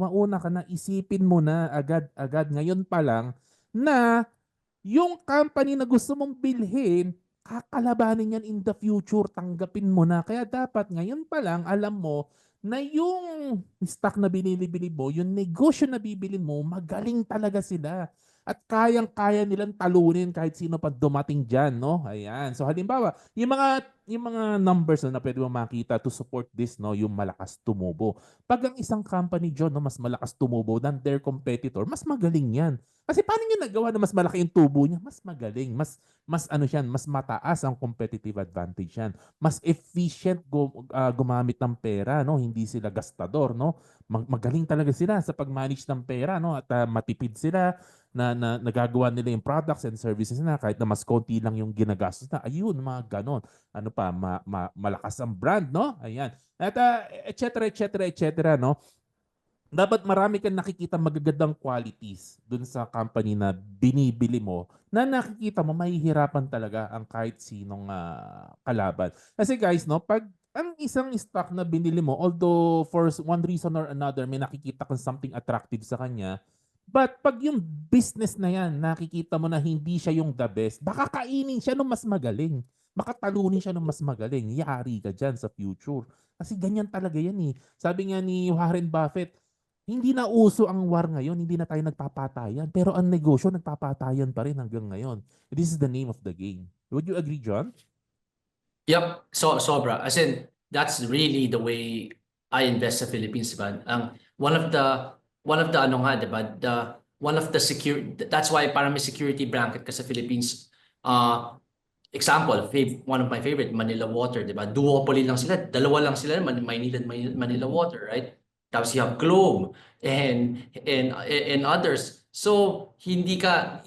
isipin mo na agad-agad ngayon pa lang na yung company na gusto mong bilhin, kakalabanin yan in the future, tanggapin mo na. Kaya dapat ngayon pa lang, alam mo na yung stock na binili mo, yung negosyo na bibilin mo, magaling talaga sila. At kayang-kaya nilang talunin kahit sino pa dumating dyan, no? Ayan. So halimbawa, yung mga numbers na pwede mo makita to support this, no, yung malakas tumubo. Pag ang isang company, John, no, mas malakas tumubo than their competitor, mas magaling yan. Kasi paano niya nagawa na mas malaki yung tubo niya? Mas magaling, mas ano siyan, mas mataas ang competitive advantage yan. Mas efficient gumamit ng pera, no? Hindi sila gastador, no? Magaling talaga sila sa pag-manage ng pera, no? At matipid sila na nagagawa nila yung products and services na kahit na mas konti lang yung ginagastos na. Ayun, mga ganon. Ano pa, malakas ang brand, no? Ayan. At et cetera, no? Dapat marami kang nakikita magagandang qualities dun sa company na binibili mo na nakikita mo mahihirapan talaga ang kahit sinong kalaban. Kasi guys, no, pag ang isang stock na binili mo, although for one reason or another may nakikita kang something attractive sa kanya, but pag yung business na yan, nakikita mo na hindi siya yung the best, baka kainin siya nung mas magaling. Baka talunin siya nung mas magaling. Yari ka dyan sa future. Kasi ganyan talaga yan eh. Sabi nga ni Warren Buffett, hindi na uso ang war ngayon, hindi na tayo nagpapatayan. Pero ang negosyo, nagpapatayan pa rin hanggang ngayon. This is the name of the game. Would you agree, John? Yep. So sobra. As in, that's really the way I invest sa Philippines, diba? One of the ano nga, diba? One of the secure, that's why parang may security blanket ka sa Philippines. Example, one of my favorite, Manila Water, diba? Duopoly lang sila. Dalawa lang sila, Manila Water, right? Tapos you have Globe and others. So hindi ka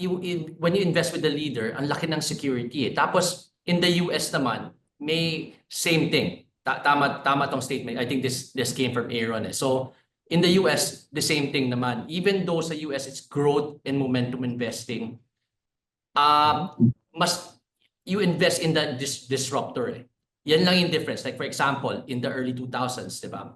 when you invest with the leader, ang laki ng security eh. Tapos in the US naman, may same thing. Tama tong statement. I think this came from Aaron. So in the US, the same thing naman. Even though sa US it's growth and momentum investing, mas you invest in the disruptor. Yan lang yung difference. Like for example, in the early 2000s, di ba?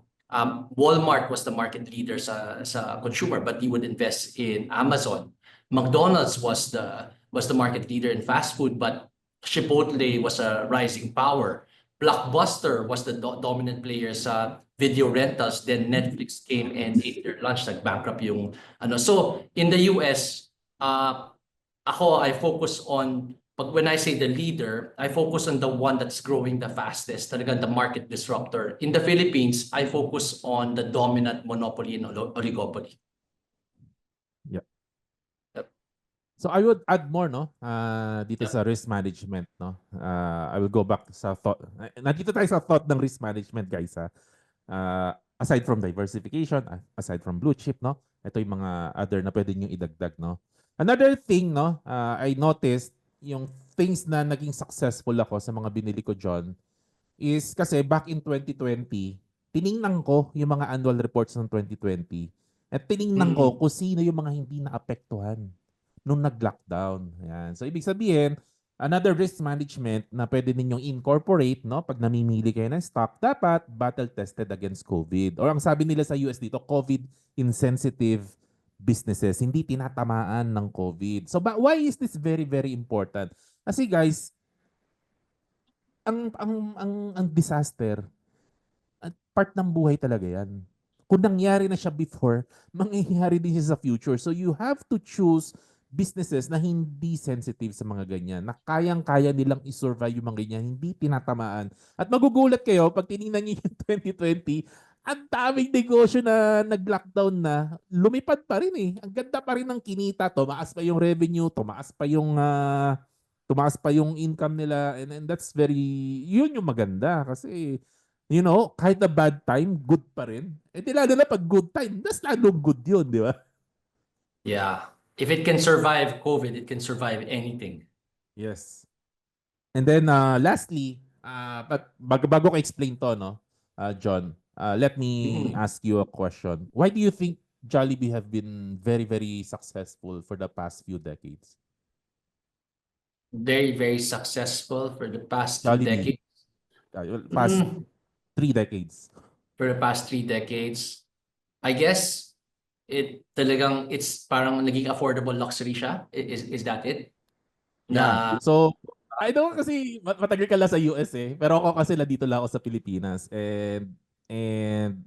Walmart was the market leader sa consumer, but you would invest in Amazon. McDonald's was the market leader in fast food, but Chipotle was a rising power. Blockbuster was the dominant player sa video rentals. Then Netflix came and ate their lunch, like bankrupt yung ano. So in the US, I focus on, when I say the leader, I focus on the one that's growing the fastest, talagang the market disruptor. In the Philippines, I focus on the dominant monopoly and oligopoly. Yep. Yep. So I would add more, no? Dito sa risk management, no? I will go back sa thought. Nandito tayo sa thought ng risk management, guys, ha? Aside from diversification, aside from blue chip, no? Ito yung mga other na pwede nyo idagdag, no? Another thing, no? I noticed yung things na naging successful ako sa mga binili ko, John, is kasi back in 2020, tiningnan ko yung mga annual reports ng 2020 at tiningnan ko kung sino yung mga hindi naapektuhan nung nag-lockdown. Ayan. So, ibig sabihin, another risk management na pwede ninyong incorporate, no? Pag namimili kayo ng stock, dapat battle-tested against COVID. Or ang sabi nila sa US dito, COVID-insensitive businesses, hindi tinatamaan ng COVID. So, why is this very, very important? Kasi guys, ang disaster, part ng buhay talaga yan. Kung nangyari na siya before, mangyayari din siya sa future. So you have to choose businesses na hindi sensitive sa mga ganyan, na kayang-kaya nilang isurvive yung mga ganyan, hindi tinatamaan. At magugulat kayo pag tinignan niyo yung 2020, ang daming negosyo na nag-lockdown na, lumipad pa rin eh. Ang ganda pa rin ng kinita, tumaas pa yung revenue, tumaas pa yung income nila, and that's very, yun yung maganda kasi kahit na bad time, good pa rin. Eh di lalo na pag good time, mas lalo good yun, di ba? Yeah. If it can survive COVID, it can survive anything. Yes. And then lastly, but bago ko explain to, no, John, let me ask you a question. Why do you think Jollibee have been very, very successful for the past few decades? Very, very successful for the past 2 Jollibee. decades. Past 3 decades. For the past 3 decades, I guess it's parang naging affordable luxury siya. Is that it? Yeah. So, I know kasi matagal ka lang sa US eh. Pero ako kasi dito lang ako sa Pilipinas. And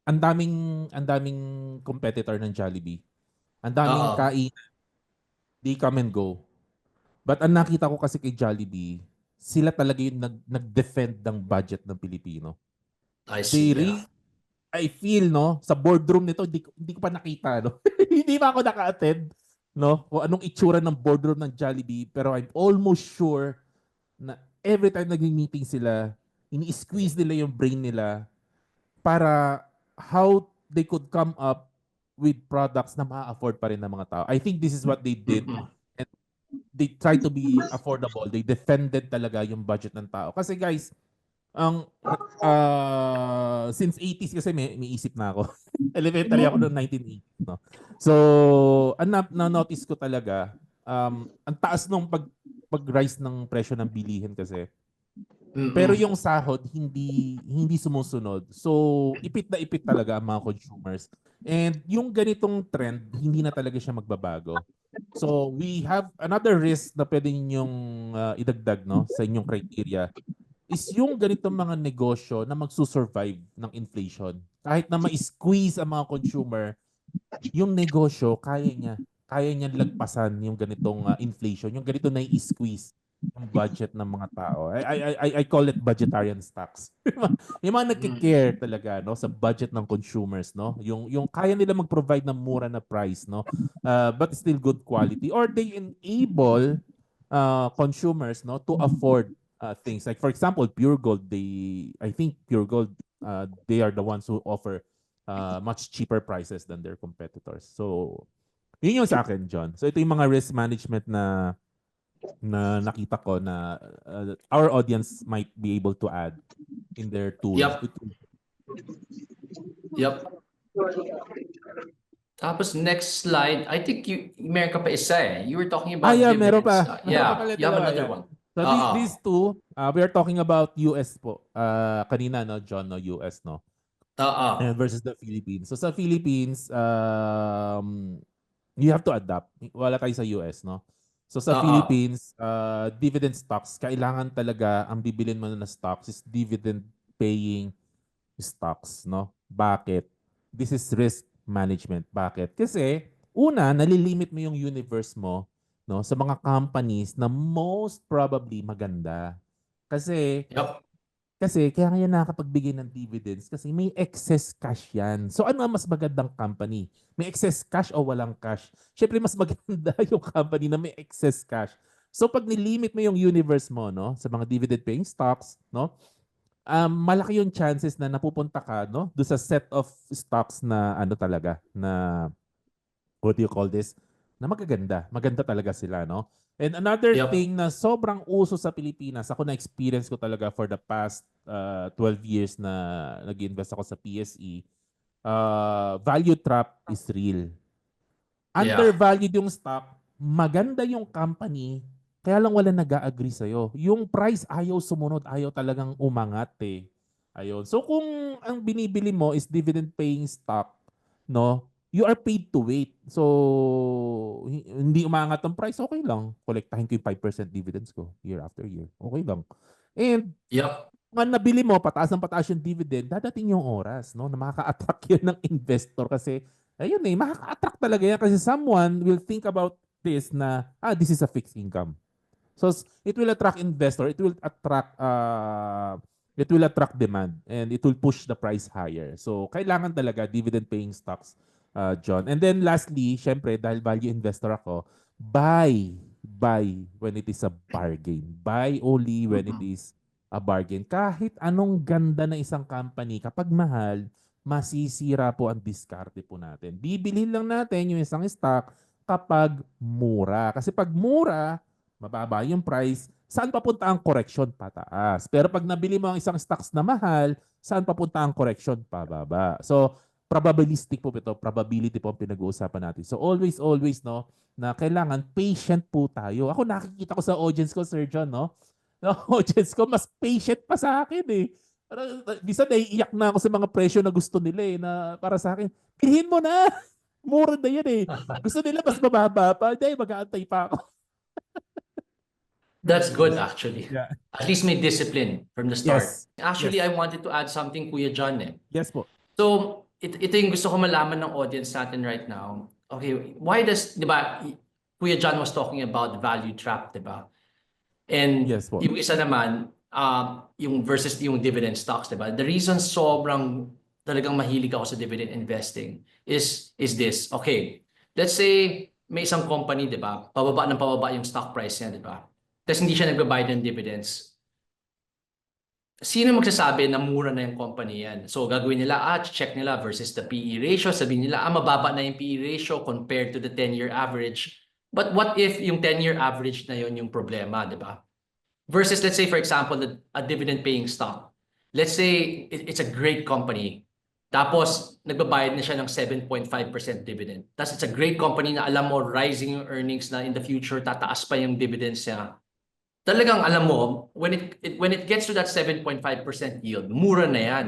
ang daming competitor ng Jollibee. Ang daming kain. They come and go. But ang nakita ko kasi kay Jollibee, sila talaga yung nag-defend ng budget ng Pilipino. I see. I feel, no, sa boardroom nito, hindi ko pa nakita, no? Hindi pa ako naka-attend, no? Kung anong itsura ng boardroom ng Jollibee, pero I'm almost sure na every time naging-meeting sila, ini-squeeze nila yung brain nila para how they could come up with products na ma-afford pa rin ng mga tao. I think this is what they did. And they try to be affordable. They defended talaga yung budget ng tao. Kasi guys, since 80s kasi may isip na ako. Elementary ako noong 1980s, no? So, na-notice ko talaga, ang taas nung pag-rise ng presyo ng bilihin kasi. Pero yung sahod hindi sumusunod. So, ipit na ipit talaga ang mga consumers. And yung ganitong trend, hindi na talaga siya magbabago. So, we have another risk na pwede ninyong idagdag, no, sa inyong criteria is yung ganitong mga negosyo na magsusurvive ng inflation. Kahit na ma-squeeze ang mga consumer, yung negosyo, kaya niya lagpasan yung ganitong inflation, yung ganito na i-squeeze yung budget ng mga tao. I call it budgetarian stocks. Yung mga nagki-care talaga, no, sa budget ng consumers, no, yung kaya nila mag-provide ng mura na price, no, but still good quality, or they enable consumers, no, to afford things. Like for example, Pure Gold, I think Pure Gold, they are the ones who offer much cheaper prices than their competitors. So, yun yung sa akin, John. So, ito yung mga risk management na na nakita ko na our audience might be able to add in their tools. Yep. Yep. Tapos next slide, I think meron ka pa isa eh. You were talking about Yeah, meron dividends. pa. Meron pa pala You have dalawa, another yeah. one. So these two, we are talking about US po. Kanina, no, John, no, US, no? And versus the Philippines. So sa Philippines, you have to adapt. Wala tayo sa US, no? So sa Philippines, dividend stocks, kailangan talaga ang bibilin mo na stocks is dividend paying stocks, no? Bakit? This is risk management. Bakit? Kasi una, nalilimit mo yung universe mo, no, sa mga companies na most probably maganda. Kasi Yep. kaya nga yan nakakapagbigay ng dividends kasi may excess cash yan. So ano ang mas magandang company? May excess cash o walang cash? Siyempre mas maganda yung company na may excess cash. So pag nilimit mo yung universe mo, no, sa mga dividend paying stocks, no, malaki yung chances na napupunta ka, no, do sa set of stocks na ano talaga, na what do you call this? Na magaganda. Maganda talaga sila, no? And another Yep. thing na sobrang uso sa Pilipinas, ako na-experience ko talaga for the past 12 years na nag-invest ako sa PSE, value trap is real. Undervalued yung stock, maganda yung company, kaya lang wala nag-a-agree sa'yo. Yung price ayaw sumunod, ayaw talagang umangat eh. Ayun. So kung ang binibili mo is dividend paying stock, no, you are paid to wait. So hindi umangat ang price, okay lang. Kolektahin ko yung 5% dividends ko year after year. Okay lang. And Yep. kung nabili mo, pataas ng pataas yung dividend, dadating yung oras, no, na makaka-attract yun ng investor kasi ayun eh, makaka-attract talaga yan kasi someone will think about this na, this is a fixed income. So it will attract investor, it will attract demand and it will push the price higher. So kailangan talaga dividend paying stocks, John. And then lastly, syempre dahil value investor ako, buy when it is a bargain. Buy only when it is a bargain. Kahit anong ganda ng isang company, kapag mahal, masisira po ang diskarte po natin. Bibilhin lang natin yung isang stock kapag mura. Kasi pag mura, mababa yung price, saan papunta ang correction? Pataas. Pero pag nabili mo ang isang stocks na mahal, saan papunta ang correction? Pababa. So, probabilistic po ito. Probability po ang pinag-uusapan natin. So, always, no, na kailangan patient po tayo. Ako nakikita ko sa audience ko, Sir John, no? Na audience ko, mas patient pa sa akin eh. Bisa naiiyak na ako sa mga presyo na gusto nila eh, na para sa akin, bilhin mo na! Mura na yan eh. Gusto nila mas mababa pa. Hindi, mag-aantay pa ako. That's good actually. Yeah. At least may discipline from the start. Yes. Actually, Yes. I wanted to add something, Kuya John eh. Yes po. So, ito yung gusto ko malaman ng audience natin right now. Okay, why does, di ba, Kuya John was talking about value trap, di ba? And Yes po. yung isa naman, yung versus yung dividend stocks, di ba? The reason sobrang talagang mahilig ako sa dividend investing is this. Okay, let's say may isang company, di ba? Pababa yung stock price niya, di ba? Tapos hindi siya nagbabayad ng dividends. Sino magsasabi na mura na yung company yan? So gagawin nila, check nila versus the PE ratio. Sabihin nila, mababa na yung PE ratio compared to the 10-year average. But what if yung 10-year average na yun yung problema, di ba? Versus, let's say, for example, a dividend-paying stock. Let's say it's a great company. Tapos, nagbabayad na siya ng 7.5% dividend. Tapos, it's a great company na alam mo, rising yung earnings na in the future, tataas pa yung dividends niya. Talagang alam mo, when it gets to that 7.5% yield, mura na yan.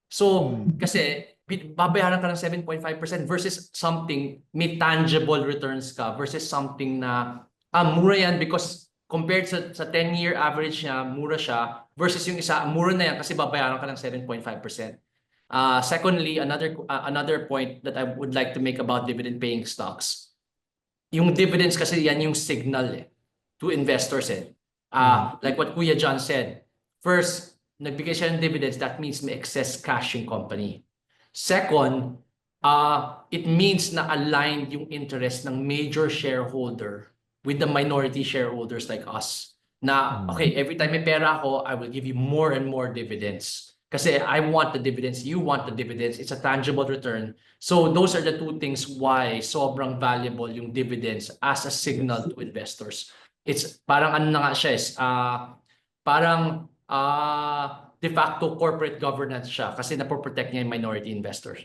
So, kasi babayaran ka ng 7.5% versus something, may tangible returns ka versus something na, mura yan because compared sa 10-year average niya, mura siya versus yung isa, mura na yan kasi babayaran ka ng 7.5%. Secondly, another point that I would like to make about dividend-paying stocks, yung dividends kasi yan yung signal to investors like what Kuya John said. First, nagbigay siya ng dividends, that means may excess cash yung company. Second, it means na aligned yung interest ng major shareholder with the minority shareholders like us. Na, okay, every time may pera ako, I will give you more and more dividends. Kasi I want the dividends, you want the dividends, it's a tangible return. So those are the two things why sobrang valuable yung dividends as a signal to investors. It's parang ano na nga siya, parang de facto corporate governance siya kasi napoprotect niya yung minority investors.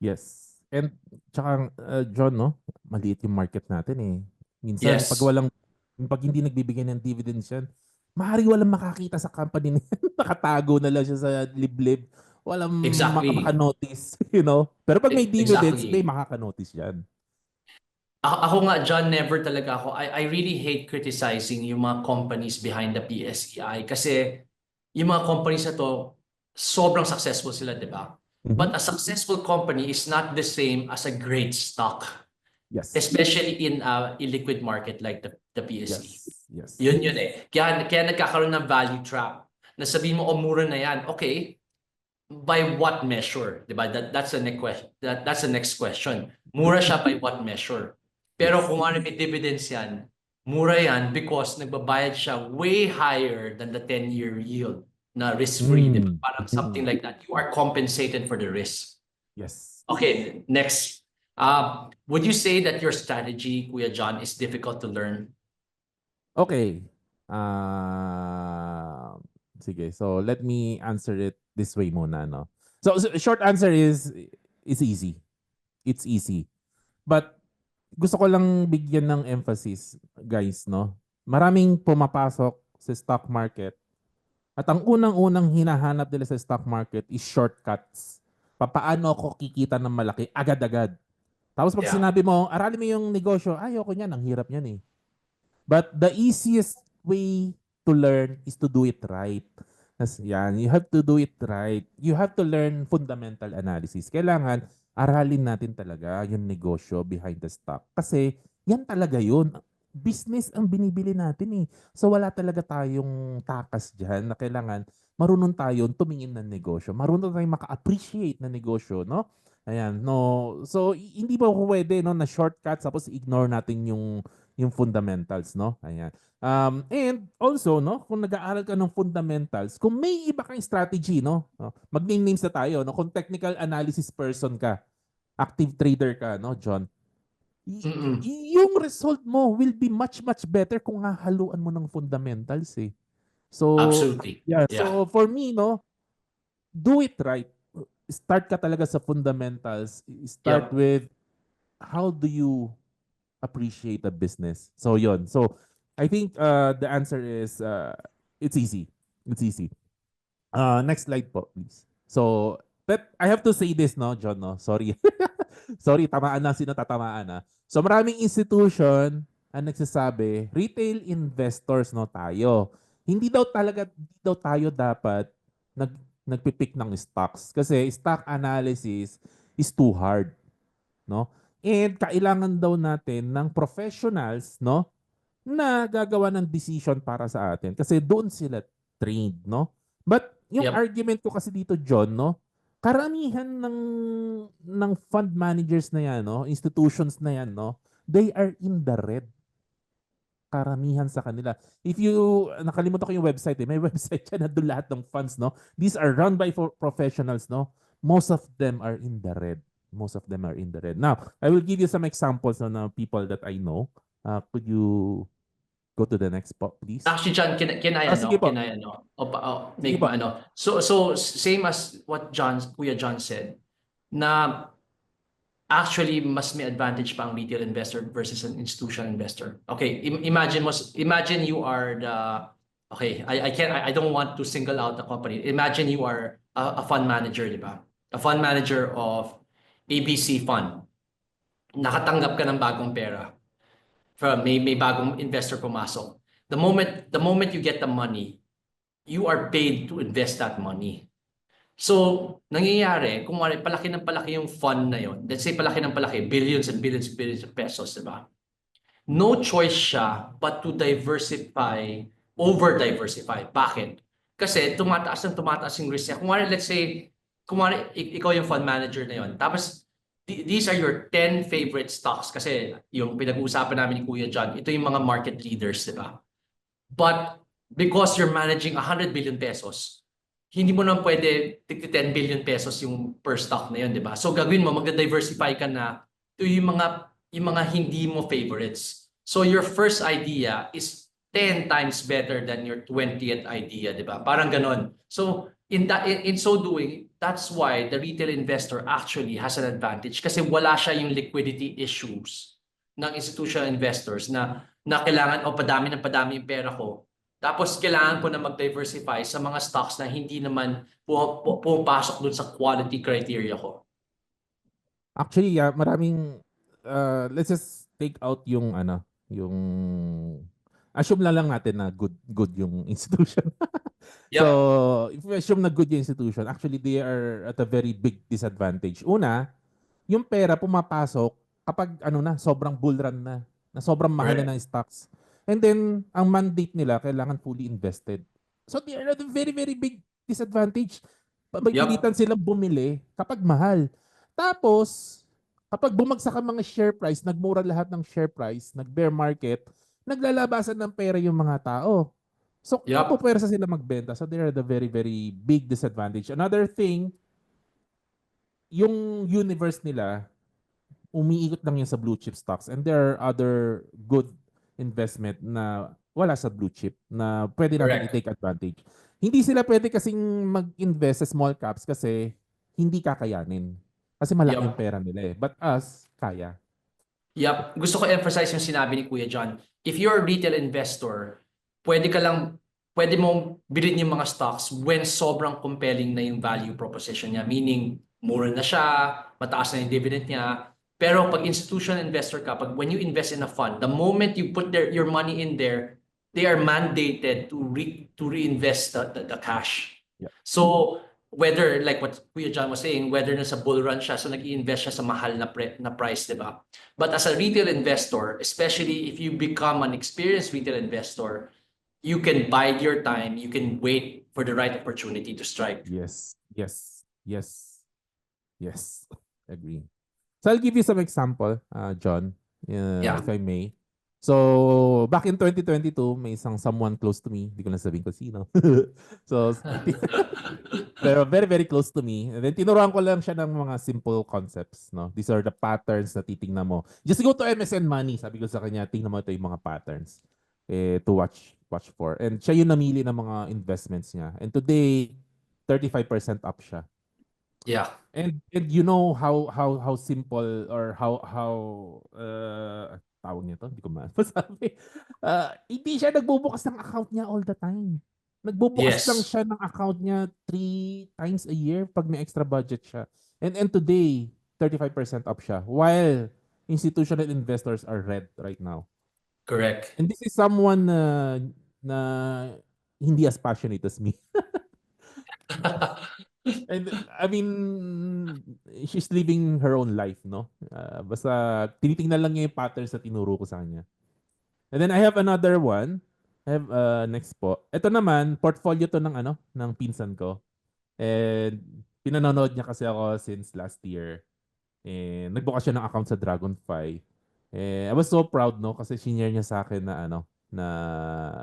Yes. And tsaka, John, no? Maliit yung market natin eh. Minsan, Yes, pag hindi nagbibigay ng dividends yan, maaari walang makakita sa company na yan. Nakatago na lang siya sa liblib. Walang exactly. makanotice, you know? Pero pag may dividends, may Exactly. makakanotice yan. Ako nga, John, never talaga ako. I really hate criticizing yung mga companies behind the PSEI kasi yung mga companies na to, sobrang successful sila, di ba? Mhm. But a successful company is not the same as a great stock, Yes. especially in a illiquid market like the PSE. Yes. Yes. Yun eh. Kaya nagkakaroon ng value trap. Na sabihin mo, oh, mura na yan. Okay, by what measure? Diba? That's the next question. That's the next question. Mura siya by what measure? Pero Yes. kung ano may dividends yan, mura yan because nagbabayad siya way higher than the 10-year yield na risk-free. Diba? Mm. Parang something like that. You are compensated for the risk. Yes. Okay, next. Would you say that your strategy, Kuya John, is difficult to learn? Okay. Sige. So let me answer it this way muna, no? So short answer is it's easy. It's easy. But gusto ko lang bigyan ng emphasis, guys, no? Maraming pumapasok sa stock market at ang unang-unang hinahanap nila sa stock market is shortcuts. Papaano ako kikita ng malaki agad-agad. Tapos pag Yeah. sinabi mo, aralin mo yung negosyo, ayoko niyan, ang hirap niyan eh. But the easiest way to learn is to do it right. Yan, you have to do it right. You have to learn fundamental analysis. Kailangan aralin natin talaga yung negosyo behind the stock. Kasi yan talaga yun. Business ang binibili natin eh. So wala talaga tayong takas dyan na kailangan marunong tayo tumingin ng negosyo. Marunong tayong maka-appreciate ng negosyo, no? Ayan, no. So hindi ba pwede no na shortcuts tapos ignore natin yung fundamentals, no? Ayan. And also, no, kung nag-aaral ka ng fundamentals, kung may iba kang strategy, no, mag-name names na tayo, no, kung technical analysis person ka, active trader ka, no, John, Mm-mm. yung result mo will be much, much better kung hahaluan mo ng fundamentals, eh. So, Absolutely. yeah, Yeah. so for me, no, do it right. Start ka talaga sa fundamentals. Start Yep. with how do you appreciate a business. So yon. So I think the answer is it's easy. It's easy. Next slide po, please. So but I have to say this, no, John, no? Sorry. Sorry, tamaan na sino tatamaan na. So maraming institution ang nagsasabi, retail investors no tayo. Hindi daw tayo dapat nagpipick ng stocks kasi stock analysis is too hard, no? And kailangan daw natin ng professionals, no, na gagawa ng decision para sa atin kasi doon sila trained, no? But yung Yep. argument ko kasi dito, John, no, karamihan ng fund managers na yan, no, institutions na yan, no, they are in the red. Karamihan sa kanila. If you, nakalimutan ko yung website eh. May website yan na doon lahat ng funds, no? These are run by professionals, no? Most of them are in the red. Most of them are in the red. Now, I will give you some examples on people that I know. Could you go to the next spot, please? Actually, John, can I Sige po. can I Sige make po. So same as what Kuya John said, na actually mas may advantage pa ang retail investor versus an institutional investor. Okay, imagine you are the okay, I don't want to single out the company. Imagine you are a fund manager, di ba? A fund manager of ABC Fund. Nakatanggap ka ng bagong pera. May bagong investor pumasok. The moment you get the money, you are paid to invest that money. So, nangyayari, kung palaki ng palaki yung fund na yon, let's say palaki ng palaki, billions and billions and billions of pesos, di ba? No choice siya but to over-diversify. Bakit? Kasi tumataas yung risk niya. Let's say, ikaw yung fund manager na yon. Tapos, these are your 10 favorite stocks. Kasi yung pinag-uusapan namin ni Kuya John, ito yung mga market leaders, di ba? But because you're managing 100 billion pesos, hindi mo naman pwede 10 billion pesos yung per stock na yun, di ba? So gagawin mo, magda-diversify ka na to yung mga hindi mo favorites. So your first idea is 10 times better than your 20th idea, di ba? Parang ganon. So in so doing, that's why the retail investor actually has an advantage kasi wala siya yung liquidity issues ng institutional investors na kailangan padami yung pera ko. Tapos kailangan ko na mag-diversify sa mga stocks na hindi naman pumapasok dun sa quality criteria ko. Actually, yeah, maraming let's just take out yung yung assume na lang natin na good yung institution. Yep. So, if we assume na good yung institution, actually they are at a very big disadvantage. Una, yung pera pumapasok kapag sobrang bull run na sobrang mahal na Correct. ng stocks. And then, ang mandate nila kailangan fully invested. So, they are at a very, very big disadvantage. Magpipilitan Yep. silang bumili kapag mahal. Tapos, kapag bumagsak ang mga share price, nagmura lahat ng share price, nag-bear market, naglalabasan ng pera yung mga tao. So, Yep. napupwersa sila magbenta. So, they are the very, very big disadvantage. Another thing, yung universe nila, umiikot lang yun sa blue chip stocks. And there are other good investment na wala sa blue chip na pwede natin Correct. i-take advantage. Hindi sila pwede kasing mag-invest sa small caps kasi hindi kakayanin. Kasi malaki yung Yep. pera nila eh. But us, kaya. Yep. Gusto ko emphasize yung sinabi ni Kuya John. If you're a retail investor, pwede mong bilhin yung mga stocks when sobrang compelling na yung value proposition niya. Meaning, mura na siya, mataas na yung dividend niya. Pero pag institutional investor ka, when you invest in a fund, the moment you put your money in there, they are mandated to reinvest the cash. Yeah. So, whether like what Kuya John was saying, whether nasa bull run siya, so nag-i-invest siya sa mahal na price, di ba? But as a retail investor, especially if you become an experienced retail investor, you can bide your time, you can wait for the right opportunity to strike. Yes. Yes. Yes. Yes. Agree. So I'll give you some example, John, Yeah. if I may. So, back in 2022, may isang someone close to me, hindi ko na sabihin ko sino. So, pero very, very close to me. And then, tinuruan ko lang siya ng mga simple concepts, no? These are the patterns na titingnan mo. Just go to MSN Money, sabi ko sa kanya, tingnan mo ito yung mga patterns to watch for. And siya yung namili ng mga investments niya. And today, 35% up siya. Yeah. And you know how simple or how tawag nito, hindi ko masabi. Hindi siya nagbubukas ng account niya all the time. Nagbubukas lang Yes. siya ng account niya 3 times a year pag may extra budget siya. And today, 35% up siya while institutional investors are red right now. Correct. And this is someone na hindi as passionate as me. And I mean, she's living her own life, no? Basta tinitingnan lang niya yung patterns na tinuro ko sa kanya. And then I have another one. I have next po. Ito naman, portfolio to ng pinsan ko. And pinanonood niya kasi ako since last year. And nagbukas siya ng account sa Dragonfly. I was so proud, no? Kasi shinare niya sa akin na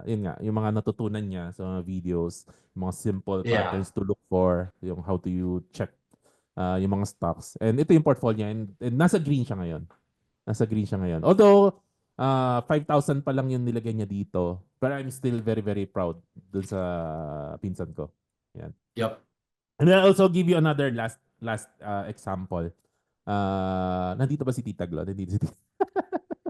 yun nga, yung mga natutunan niya sa mga videos, yung mga simple Yeah. patterns to look for, yung how do you check yung mga stocks. And ito yung portfolio niya. And nasa green siya ngayon. Nasa green siya ngayon. Although, 5,000 pa lang yung nilagay niya dito. But I'm still very, very proud dun sa pinsan ko. Yan. Yep. And then I'll also give you another last example. Nandito ba si Tita Glo? Nandito si Tita.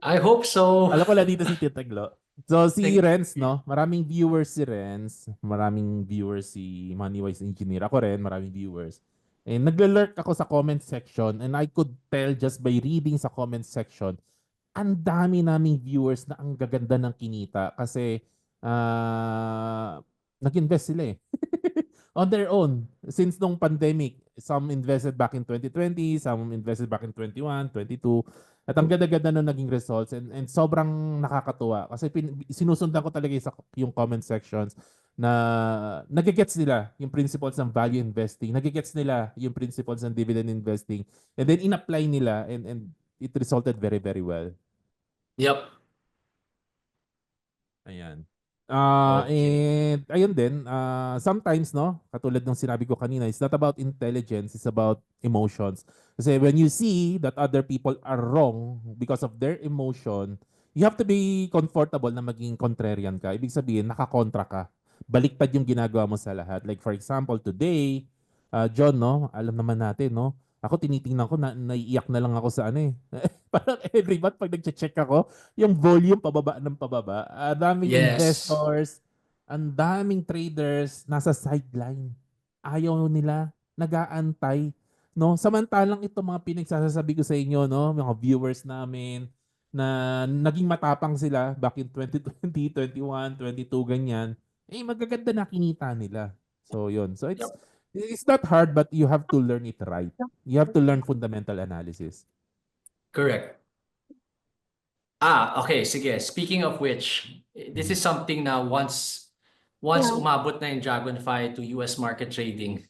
I hope so. Alam ko lang dito si Tita Glo. So si Thank Renz, no? Maraming viewers si Renz. Maraming viewers si Moneywise Engineer. Ako rin, maraming viewers. And nagla-lurk ako sa comment section and I could tell just by reading sa comment section, ang dami naming viewers na ang gaganda ng kinita kasi nag-invest sila eh. On their own. Since nung pandemic, some invested back in 2020, some invested back in 21, 22. At ang ganda-ganda nung naging results and sobrang nakakatuwa kasi sinusundan ko talaga yung comment sections na nagigets nila yung principles ng value investing, nagigets nila yung principles ng dividend investing, and then in-apply nila and it resulted very, very well. Yep. Ayan. Okay. And ayun din, sometimes, no, katulad ng sinabi ko kanina, it's not about intelligence, it's about emotions. Kasi when you see that other people are wrong because of their emotion, you have to be comfortable na maging contrarian ka. Ibig sabihin, nakakontra ka. Baliktad yung ginagawa mo sa lahat. Like for example, today, John, no, alam naman natin, no, ako tinitingnan ko, naiiyak na lang ako sa ano eh. Parang every month pag nag-check ako, yung volume pababa ng pababa. Daming Yes. investors, ang daming traders nasa sideline. Ayaw nila, nag-aantay. No? Samantalang ito mga pinagsasabi ko sa inyo, no, mga viewers namin, na naging matapang sila back in 2020, 21, 22, ganyan, eh magaganda na kinita nila. So yun. So Yep. it's not hard but you have to learn it right. You have to learn fundamental analysis. Correct. Okay, sige. Speaking of which, this is something na once umabot na yung Dragonfly to US market trading,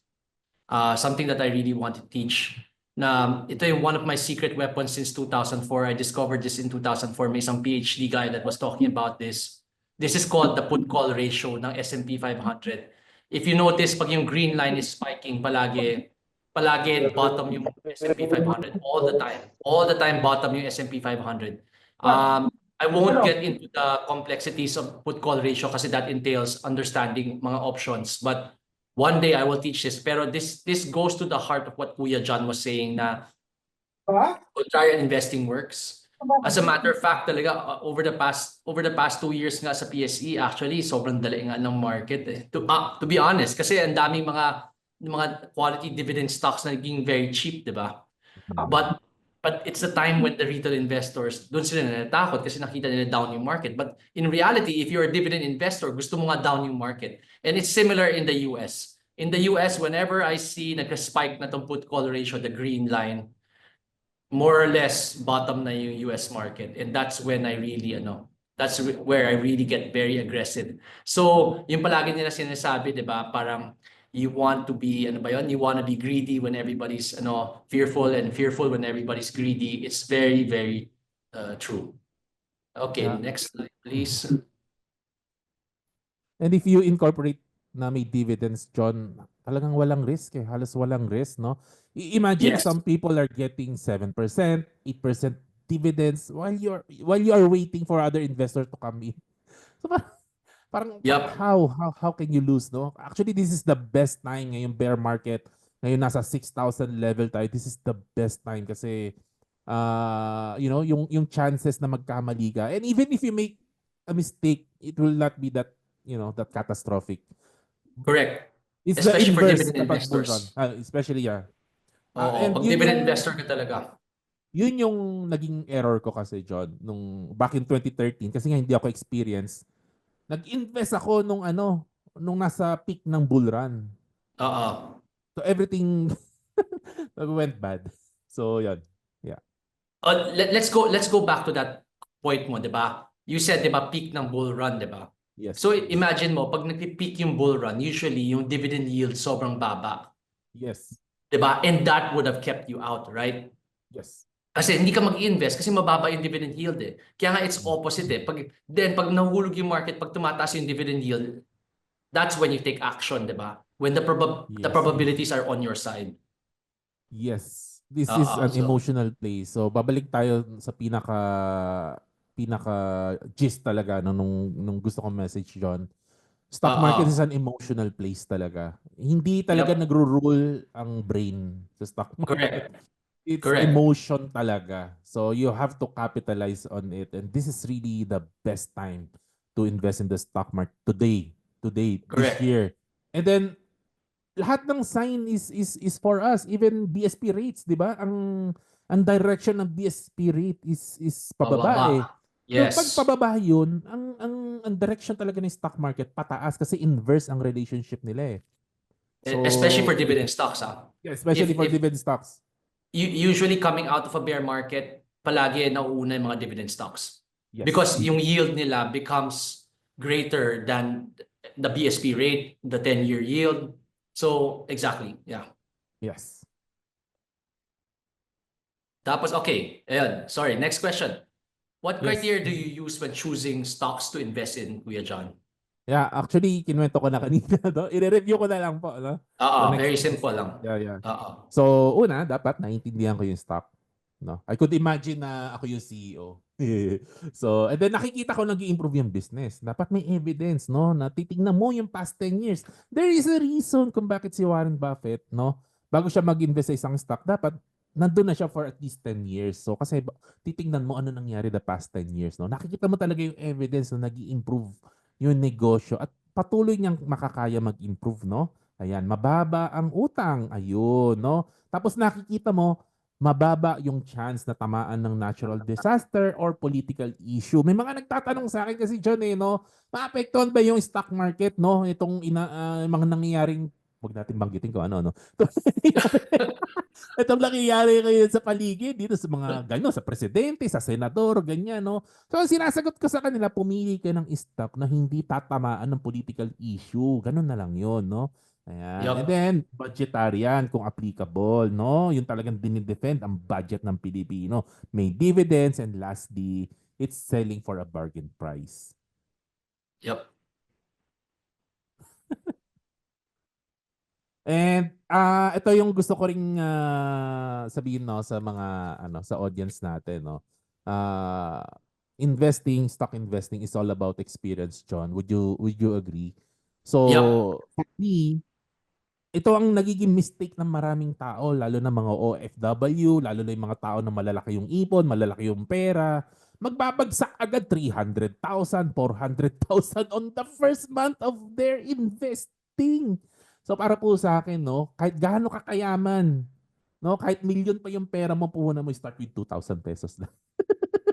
something that I really want to teach. Na ito yung one of my secret weapons since 2004. I discovered this in 2004. May isang PhD guy that was talking about this. This is called the put-call ratio ng S&P 500. If you notice, pag yung green line is spiking, palagi bottom yung S&P 500 all the time. All the time bottom yung S&P 500. I won't get into the complexities of put-call ratio kasi that entails understanding mga options. But one day I will teach this. Pero this goes to the heart of what Kuya John was saying na contrarian investing works. As a matter of fact, talaga over the past 2 years nga sa PSE, actually sobrang dali nga ng market eh. To be honest, kasi ang daming mga quality dividend stocks na naging very cheap, 'di ba? But it's the time when the retail investors, doon sila natatakot kasi nakita nila down yung market. But in reality, if you're a dividend investor, gusto mo nga down yung market. And it's similar in the US. In the US, whenever I see nag-spike na tong put-call ratio, the green line, more or less bottom na yung US market. And that's when I really, that's where I really get very aggressive. So, yung palagi nila sinasabi, di ba, parang you want to be, you want to be greedy when everybody's, fearful, and fearful when everybody's greedy. It's very, very true. Okay, Yeah. next slide, please. And if you incorporate na may dividends, John, talagang walang risk eh. Halos walang risk, no? Imagine Yes. some people are getting 7%, 8% dividends while you are waiting for other investors to come in. So parang Yep. how can you lose, no? Actually, this is the best time ngayong bear market. Ngayon nasa 6,000 level tayo. This is the best time kasi yung chances na magkamali ka. And even if you make a mistake, it will not be that, that catastrophic. Correct. It's Especially the for inverse dividend kapag bull run. investors. Especially, yeah. Oo, And pag yun dividend yung, investor ka talaga. yun yung naging error ko kasi, John, nung back in 2013, kasi nga hindi ako experienced. Nag-invest ako nung nasa peak ng bull run. Oo. So everything went bad. So, yun. Yeah. Let's go back to that point mo, 'di ba? You said 'di ba peak ng bull run, 'di ba? Yes. So imagine mo pag nagpi-peak yung bull run, usually yung dividend yield sobrang baba, Yes. 'di ba? And that would have kept you out, right? Yes. Kasi hindi ka mag-invest kasi mababa yung dividend yield eh. Kaya nga it's opposite eh. Pag nahulog yung market, pag tumataas yung dividend yield, that's when you take action, 'di ba? When the Yes. probabilities are on your side. Yes. This is an emotional play. So babalik tayo sa pinaka gist talaga nung gusto kong message, John. Stock market is an emotional place talaga. Hindi talaga Yep. nagro-rule ang brain sa stock market. Correct. It's Correct. emotion talaga. So you have to capitalize on it. And this is really the best time to invest in the stock market today, Correct. this year. And then lahat ng sign is for us. Even BSP rates, 'di ba? Ang direction ng BSP rate is pababa eh. Yes. So pag pababa yun, ang direction talaga ng stock market pataas kasi inverse ang relationship nila eh. So, Especially for dividend stocks, Yeah, especially for dividend stocks. Usually coming out of a bear market, palagi nauuna yung mga dividend stocks. Yes. Because yung yield nila becomes greater than the BSP rate, the 10-year yield. So, exactly, yeah. Yes. Tapos, okay, ayan, sorry, next question. What Yes. criteria do you use when choosing stocks to invest in, Kuya John? Yeah, actually, kinuwento ko na kanina. No? I-review ko na lang po. No? Very simple lang. Yeah. Oo. So, una, dapat naiintindihan ko yung stock. No? I could imagine na ako yung CEO. So, and then nakikita ko nag-i-improve yung business. Dapat may evidence, no? Na titingnan mo yung past 10 years. There is a reason kung bakit si Warren Buffett, no? Bago siya mag-invest sa isang stock, dapat nandun na siya for at least 10 years. So, kasi titingnan mo ano nangyari the past 10 years, no? Nakikita mo talaga yung evidence na nag-i-improve yung negosyo at patuloy niyang makakaya mag-improve, no? Ayan, mababa ang utang. Ayun, no? Tapos nakikita mo, mababa yung chance na tamaan ng natural disaster or political issue. May mga nagtatanong sa akin kasi John no, maapektuhan ba yung stock market, no? Itong mga nangyayaring, wag natin banggitin ko ano, no? Itong nangyayari ngayon sa paligid dito sa mga gano, sa presidente, sa senador, ganyan, no? So, sinasagot ko sa kanila, pumili ka ng stock na hindi tatamaan ng political issue. Ganun na lang yun, no? Ayan. And Yup. then, budgetarian kung applicable, no? Yung talagang dinidefend ang budget ng Pilipino. May dividends and lastly, it's selling for a bargain price. Yup. And ito yung gusto ko ring sabihin no sa mga sa audience natin no. Ah stock investing is all about experience, John. Would you agree? Yup. So, for me, ito ang nagiging mistake ng maraming tao, lalo na mga OFW, lalo na yung mga tao na malalaki yung ipon, malalaki yung pera. Magbabagsak agad 300,000, 400,000 on the first month of their investing. So para po sa akin, no, kahit gaano kakayaman, no, kahit million pa yung pera mo, puhunan mo, start with 2,000 pesos lang.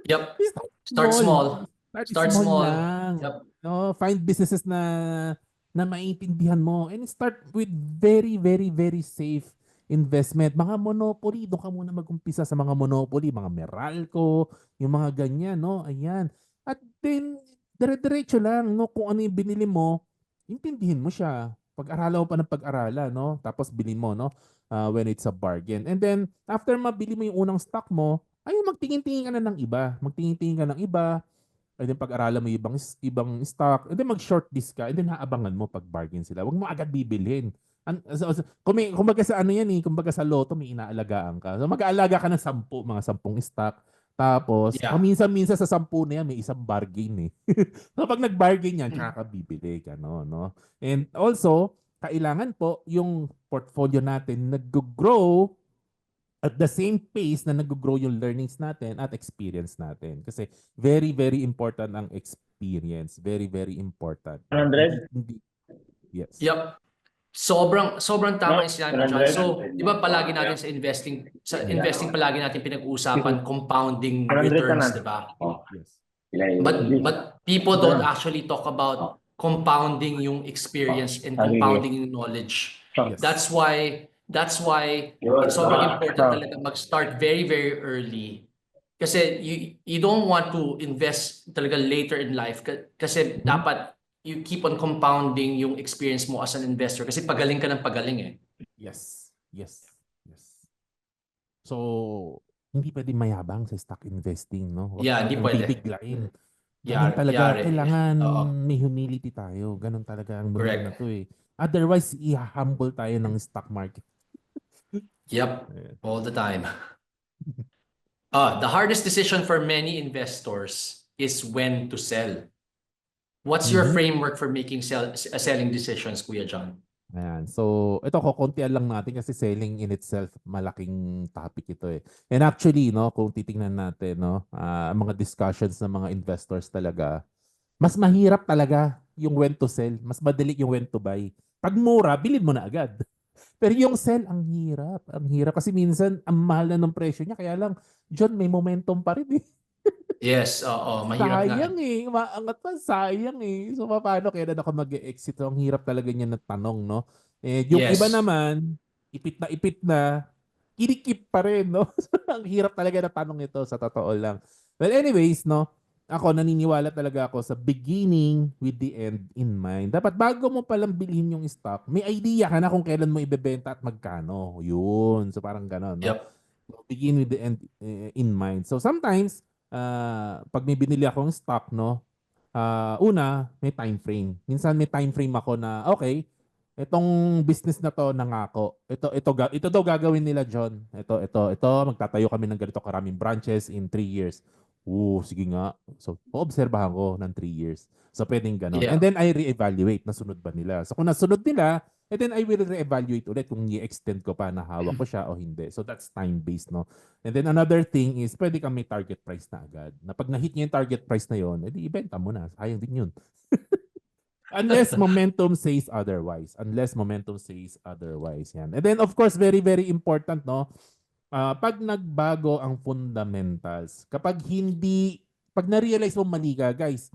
Yup. Start Start small. small. Start Start small small. lang. Yup. No, find businesses na maintindihan mo and start with very very very safe investment. Mga monopoly, doon ka muna mag-umpisa sa mga monopoly, mga Meralco, yung mga ganyan, no? Ayan. At then dire-diretso lang, no, kung ano yung binili mo, intindihin mo siya. Pag-aralan mo pa ng pag-aralan, no? Tapos bilhin mo, no? When it's a bargain. And then after mabili mo yung unang stock mo, ayun, magtingin-tingin ka na ng iba. Magtingin-tingin ka ng iba. And then pag-aralan mo yung ibang stock. And then mag-short list ka. And then haabangan mo pag bargain sila. Huwag mo agad bibilhin. Kumbaga sa ano yan kumbaga sa loto may inaalagaan ka. So mag-aalaga ka ng 10, mga 10 stock. Tapos, Yeah. paminsan-minsan sa 10 na yan, may isang bargain So pag nag-bargain yan, tsaka ka bibili. Gano'n, no? And also, kailangan po yung portfolio natin nag-grow at the same pace na nag-grow yung learnings natin at experience natin. Kasi very, very important ang experience. Very, very important. 100? Yes. Yup. Sobrang sobrang tama yung sinabi mo, John. 100? So, 'di ba palagi natin sa investing palagi natin pinag-uusapan compounding 100 ka returns, na. 'di ba? Yes. But people don't actually talk about compounding yung experience and compounding yung knowledge. Yes. That's why it's sobrang important talaga mag-start very very early. Kasi you don't want to invest talaga later in life kasi dapat you keep on compounding yung experience mo as an investor kasi pagaling ka ng pagaling Yes. Yes. Yes. So, hindi pwede mayabang sa stock investing, no? Huwag Yeah, hindi tayong pwede. bibiglain. Ganun talaga. Yari. Kailangan Oo. may humility tayo. Ganun talaga ang mundo Correct. na to Otherwise, i-humble tayo ng stock market. Yep, Ayan. all the time. The hardest decision for many investors is when to sell. What's your framework for making selling decisions, Kuya John? Ayan. So, ito kukuntian lang natin kasi selling in itself, malaking topic ito And actually, no, kung titingnan natin, no, mga discussions ng mga investors talaga, mas mahirap talaga yung when to sell. Mas madali yung when to buy. Pag mura, bilhin mo na agad. Pero yung sell, ang hirap. Ang hirap kasi minsan, ang mahal na ng presyo niya. Kaya lang, John, may momentum pa rin Yes, oo, mahirap nga. Sayang Umaangat pa, sayang So, paano kailan ako mag-exit? So, ang hirap talaga niya na tanong, no? Yung iba Yes. naman, ipit na, kinikip pa rin, no? Ang hirap talaga na tanong ito, sa totoo lang. Well, anyways, no? Ako, naniniwala talaga ako sa beginning with the end in mind. Dapat bago mo palang bilhin yung stock, may idea ka na kung kailan mo ibebenta at magkano. Yun. So, parang gano'n, no? Yep. Begin with the end in mind. So, sometimes, pag may binili akong stock, no, una, may time frame. Minsan may time frame ako na, okay, Itong business na to nangako. Ito daw gagawin nila, John. Ito magtatayo kami ng ganito karaming branches in 3 years. Sige nga. So, poobserbahan ko ng 3 years. So, pwedeng ganon. And Yeah. then I re-evaluate, nasunod ba nila. So, kung nasunod nila, and then I will re-evaluate ulit kung i-extend ko pa na hawak ko siya o hindi. So, that's time-based, no? And then another thing is, pwede kang may target price na agad. Na pag na-hit niya yung target price na yon, edi ibenta mo na. Sayang din yun. Unless momentum says otherwise. Unless momentum says otherwise. Yan. And then, of course, very, very important, no? Pag nagbago ang fundamentals, pag na-realize mo mali ka, guys,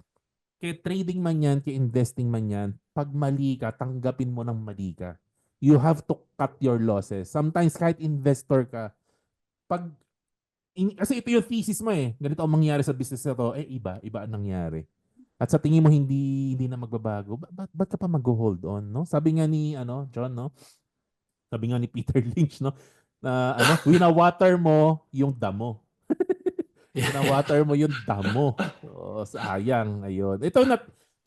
kay trading man yan, kay investing man yan, pag mali ka, tanggapin mo ng mali ka. You have to cut your losses. Sometimes, kahit investor ka, kasi ito yung thesis mo eh. Ganito ang mangyari sa business na to, iba ang nangyari. At sa tingin mo hindi na magbabago, ba't ka pa mag-hold on, no? Sabi nga ni John, no? Sabi nga ni Peter Lynch, no? Na wina-water mo yung damo. Wina-water mo yung damo. Sayang, ayun. Ito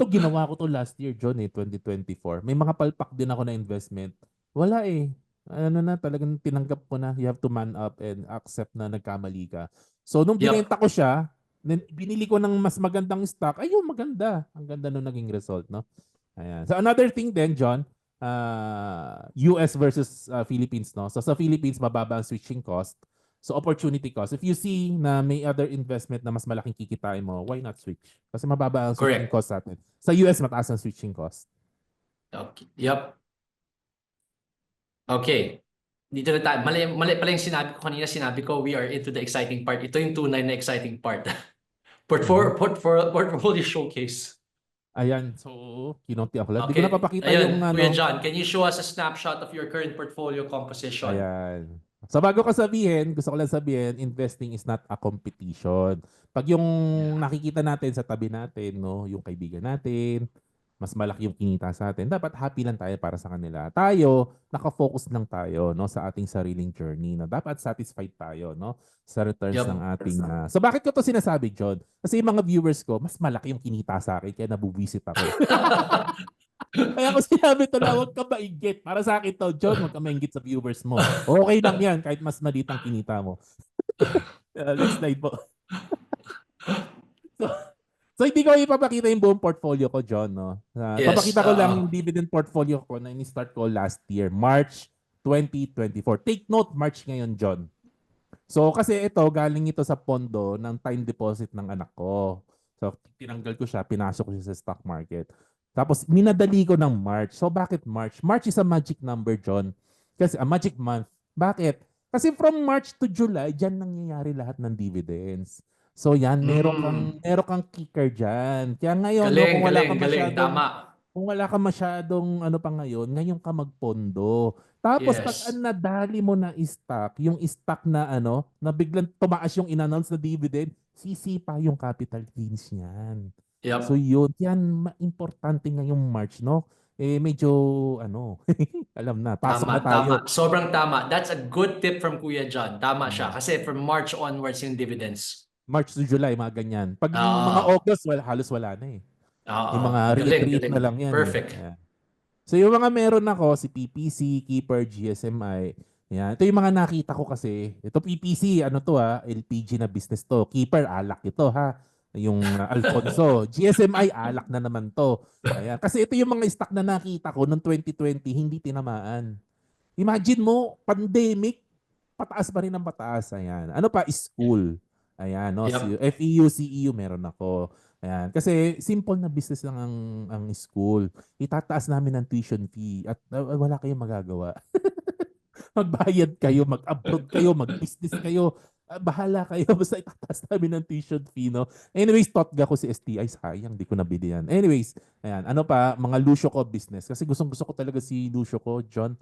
ginawa ko to last year, John, 2024. May mga palpak din ako na investment. Wala eh. Talagang tinanggap ko na. You have to man up and accept na nagkamali ka. So, nung Yep. binenta ko siya, binili ko ng mas magandang stock, ayun, maganda. Ang ganda nung naging result, no? Ayan. So, another thing din, John, US versus Philippines, no? So, sa Philippines, mababa ang switching cost. So, opportunity cost. If you see na may other investment na mas malaking kikitain mo, why not switch? Kasi mababa ang switching Correct. cost sa atin. Sa US, mataas ang switching cost. Okay. Yep. Okay. Dito na tayo. Mali pala yung sinabi ko kanina. Sinabi ko, we are into the exciting part. Ito yung tunay na exciting part. Portfolio showcase. Ayan. So, kinunti ako lang. Hindi ko Okay. napapakita Ayun, yung Kuya John, can you show us a snapshot of your current portfolio composition? Ayan. So bago ko sabihin, gusto ko lang sabihin, investing is not a competition. Pag yung Yeah. nakikita natin sa tabi natin, no, yung kaibigan natin, mas malaki yung kinita sa atin, dapat happy lang tayo para sa kanila. Tayo, nakafocus lang tayo, no, sa ating sariling journey, no. Dapat satisfied tayo, no, sa returns Yep. ng ating So bakit ko to sinasabi, John? Kasi yung mga viewers ko, mas malaki yung kinita sa akin kaya nabubisit ako. Kaya ko sinabi to na huwag ka maingit. Para sa akin to, John, huwag ka maingit sa viewers mo. Okay lang yan kahit mas maliit ang kinita mo. Next slide po. So, so hindi ko ipapakita yung buong portfolio ko, John. No? Yes. Papakita ko lang yung dividend portfolio ko na ini-start ko last year, March 2024. Take note, March ngayon, John. So kasi ito, galing ito sa pondo ng time deposit ng anak ko. So tinanggal ko siya, pinasok ko siya sa stock market. Tapos minadali ko ng March. So bakit March? March is a magic number, John. Kasi a magic month. Bakit? Kasi from March to July, diyan nangyayari lahat ng dividends. So yan, meron kang kicker diyan. Kaya ngayon, no, Galing. Tama. kung wala ka masyadong pa ngayon ka magpondo. Tapos pag Yes. nadali mo na stock, yung stock na na biglang tumaas yung in-announce na dividend, sisipa yung capital gains niyan. Yep. So yun, yan importante ngayong March, no? Medyo alam na, pasok na tayo. Tama. Sobrang tama. That's a good tip from Kuya John. Tama siya. Kasi from March onwards yung dividends. March to July, mga ganyan. Pag yung mga August, halos wala na eh. Yung mga read na lang yan. Perfect. Eh. So yung mga meron ako, si PPC, Keeper, GSMI, yan. Ito yung mga nakita ko kasi. Ito PPC, LPG na business to. Keeper, alak ito ha. Yung Alfonso. GSMI, alak na naman to. Ayan. Kasi ito yung mga stock na nakita ko noong 2020, hindi tinamaan. Imagine mo, pandemic, pataas pa rin ang pataas. Ayan. Ano pa? School. Ayan, no? Yep. FEU, CEU, meron ako. Ayan. Kasi simple na business lang ang school. Itataas namin ang tuition fee at wala kayong magagawa. Magbayad kayo, mag-abroad kayo, mag-business kayo. Bahala kayo. Basta itataas namin ng tuition fee, no? Anyways, totga ko si STI. Sayang, di ko nabili yan. Anyways, ayan. Ano pa? Mga Lucio ko business. Kasi gustong-gusto ko talaga si Lucio ko, John.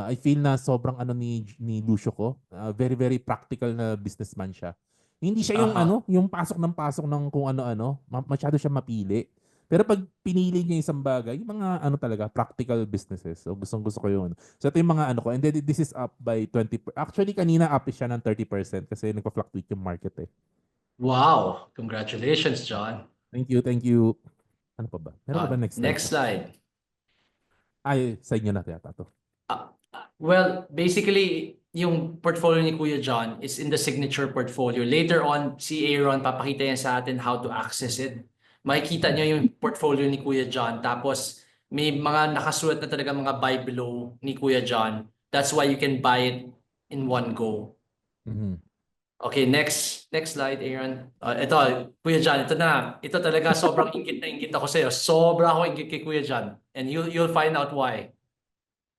I feel na sobrang ni Lucio ko. Very, very practical na businessman siya. Hindi siya yung yung pasok ng kung ano-ano. Masyado siya mapili. Pero pag pinili niya isang bagay, yung mga talaga, practical businesses. So gustong-gusto ko yun. So ito yung mga ko. And then this is up by 20%. Actually, kanina up siya ng 30% kasi nagpa-fluctuate yung market eh. Wow. Congratulations, John. Thank you. Ano pa ba? Meron pa ba next slide? Next slide. Ay, sa inyo na yata to. Well, basically, yung portfolio ni Kuya John is in the signature portfolio. Later on, si Aaron, papakita niya sa atin how to access it. Makikita niyo yung portfolio ni Kuya John. Tapos, may mga nakasulat na talaga mga buy below ni Kuya John. That's why you can buy it in one go. Mhm. Okay, next slide, Aaron. Ito, Kuya John, ito na. Ito talaga sobrang ingit ako sa'yo. Sobra ako ingit kay Kuya John. And you'll find out why.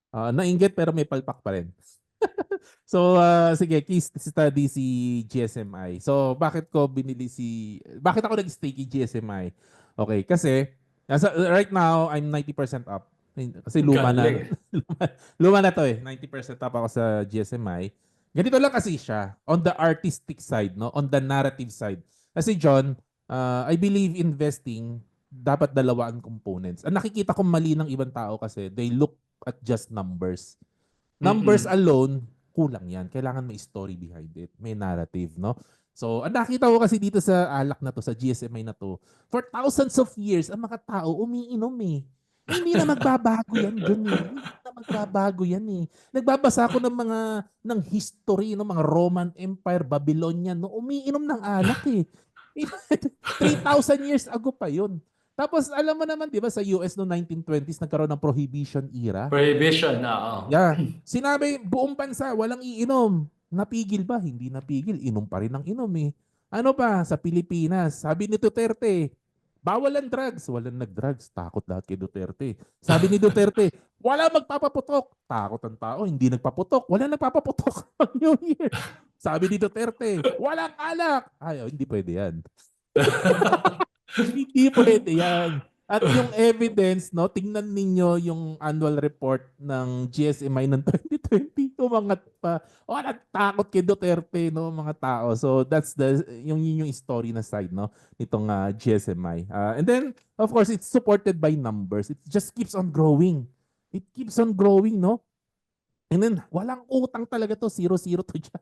Nainggit pero may palpak pa rin. So, sige, case study si GSMI. So, bakit ako nag-stay kay GSMI? Okay, kasi, right now, I'm 90% up. Kasi luma na, Galing. luma na to eh. 90% up ako sa GSMI. Ganito lang kasi siya, on the artistic side, no? On the narrative side. Kasi John, I believe investing, dapat dalawa ang components. Ang nakikita kong mali ng ibang tao kasi, they look at just numbers. Numbers Mm-mm. alone, kulang yan. Kailangan may story behind it. May narrative, no? So, ang nakita ko kasi dito sa alak na to, sa GSMI na to, for thousands of years, ang mga tao umiinom eh. Hindi na magbabago yan, John eh. Hindi na magbabago yan eh. Nagbabasa ako ng history, no, mga Roman Empire, Babylonian, no, umiinom ng alak eh. 3,000 years ago pa yun. Tapos alam mo naman, 'di ba, sa US no 1920s nagkaroon ng prohibition era. Prohibition, oo. Yeah. Sinabi, buong bansa, walang iinom. Napigil ba? Hindi napigil. Inom pa rin ang inom eh. Ano pa, sa Pilipinas, sabi ni Duterte, bawal ang drugs. Walang nag-drugs. Takot lahat kay Duterte. Sabi ni Duterte, wala magpapaputok. Takot ang tao, hindi nagpaputok. Wala nagpapaputok ang New Year. Sabi ni Duterte, walang alak. Ay, hindi pwede yan. Hindi pwede yan. At yung evidence, no, tingnan ninyo yung annual report ng GSMI ng 2020, umangat pa. O, natakot kay Duterte, no, mga tao. So, that's yung story na side, no, nitong GSMI. And then, of course, it's supported by numbers. It just keeps on growing. It keeps on growing, no? And then, walang utang talaga to. Zero to dyan.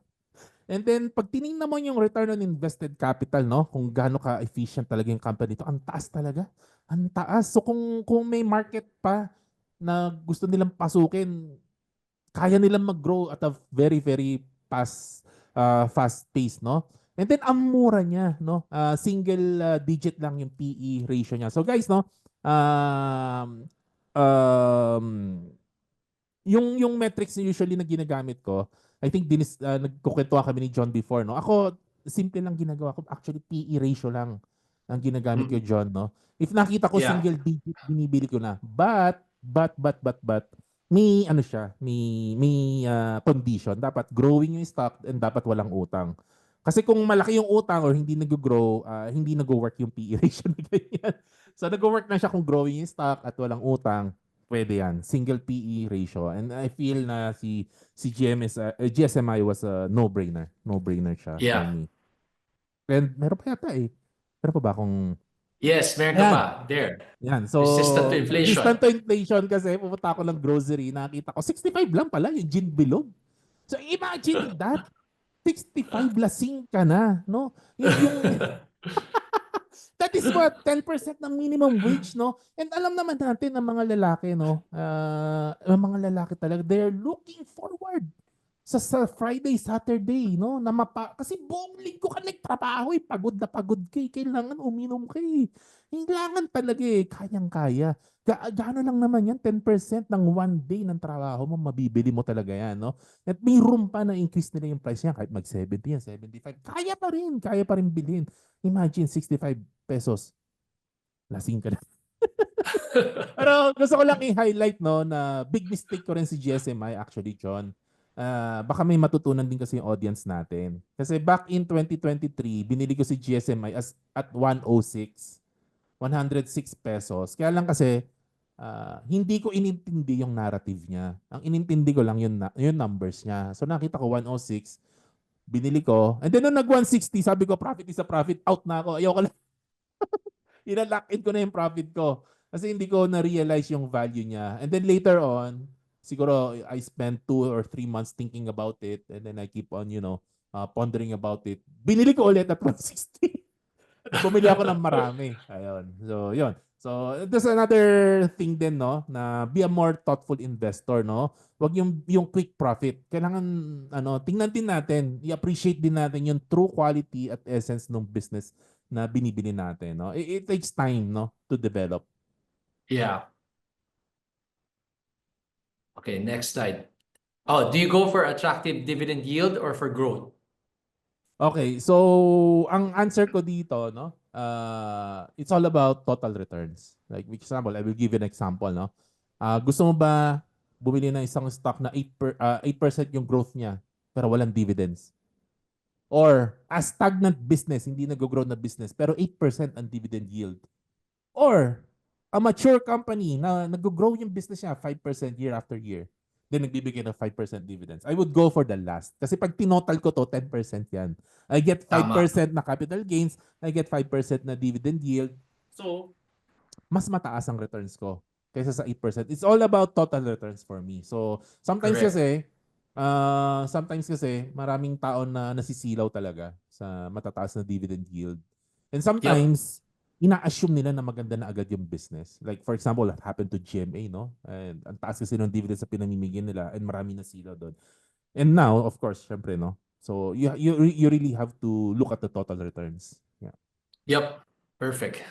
And then, pag tinignan mo yung return on invested capital, no, kung gaano ka-efficient talaga yung company ito, ang taas talaga. Ang taas. So, kung may market pa na gusto nilang pasukin, kaya nilang mag-grow at a very, very fast pace, no? And then, ang mura niya, no? Single digit lang yung PE ratio niya. So, guys, no, um, um, yung metrics na usually na ginagamit ko, I think nagkukwentuhan kami ni John before, no? Ako, simple lang ginagawa ko. Actually, PE ratio lang ang ginagamit ko, Mm. John, no? If nakita ko Yeah. single digit, binibili ko na. But, may ano siya, may condition. Dapat growing yung stock and dapat walang utang. Kasi kung malaki yung utang or hindi nag-grow, hindi nag-work yung PE ratio na ganyan. So nag-work na siya kung growing yung stock at walang utang. Pwede yan. Single PE ratio. And I feel na si GSMI was a no-brainer. No-brainer siya for Yeah. me. And meron pa yata eh. Meron pa ba akong... Yes, meron ka pa. Ayan. There. Yan. So, Resistant to inflation. resistant to inflation kasi pumunta ako ng grocery. Nakita ko, 65 lang pala yung gin bilog. So, imagine that. 65 lasing ka na. No? Yung that is what 10% ng minimum wage, no? And alam naman natin ng mga lalaki, no? Ang mga lalaki talaga, they're looking forward sa Friday, Saturday, no? Kasi buong linggo ka nagtrabaho, eh. Pagod na pagod ka, eh. Kailangan uminom ka, eh. Kailangan talaga, eh. Kayang-kaya. Gaano lang naman yan, 10% ng one day ng trabaho mo, mabibili mo talaga yan, no? At may room pa na increase nila yung price niya, kahit mag-70 yan, 75. Kaya pa rin bilhin. Imagine 65 pesos. Lasing ka na. Pero gusto ko lang i-highlight, no, na big mistake ko rin si GSMI actually, John. Baka may matutunan din kasi yung audience natin. Kasi back in 2023, binili ko si GSMI at 106. 106 pesos. Kaya lang kasi hindi ko inintindi yung narrative niya. Ang inintindi ko lang yung numbers niya. So nakita ko 106, binili ko. And then nung nag-160, sabi ko profit is a profit. Out na ako. Ayoko lang. Inalock in ko na yung profit ko. Kasi hindi ko na-realize yung value niya. And then later on, siguro I spent 2 or 3 months thinking about it. And then I keep on, pondering about it. Binili ko ulit at 160. Bumili ako ng marami. Ayun. So, yun. So, there's another thing din, no, na be a more thoughtful investor, no? Wag yung quick profit. Kailangan tingnan din natin, i-appreciate din natin yung true quality at essence ng business na binibili natin, no? It takes time, no, to develop. Yeah. Okay, next slide. Oh, do you go for attractive dividend yield or for growth? Okay, so ang answer ko dito, no, it's all about total returns. Like, for example, I will give you an example, no. Gusto mo ba bumili ng isang stock na 8% yung growth niya pero walang dividends? Or a stagnant business, hindi nag-grow na business pero 8% ang dividend yield? Or a mature company na nag-grow yung business niya 5% year after year, then nagbibigay ng 5% dividends? I would go for the last. Kasi pag tinotal ko to, 10% yan. I get 5% na capital gains, I get 5% na dividend yield. So, mas mataas ang returns ko kaysa sa 8%. It's all about total returns for me. So, Correct. sometimes kasi maraming tao na nasisilaw talaga sa matataas na dividend yield. And sometimes, ina-assume nila na maganda na agad yung business. Like, for example, what happened to GMA, no? And ang taas kasi ng dividends sa pinamimigay nila and marami nasilaw doon. And now, of course, syempre, no? So, you really have to look at the total returns. Yeah. Yep. Perfect.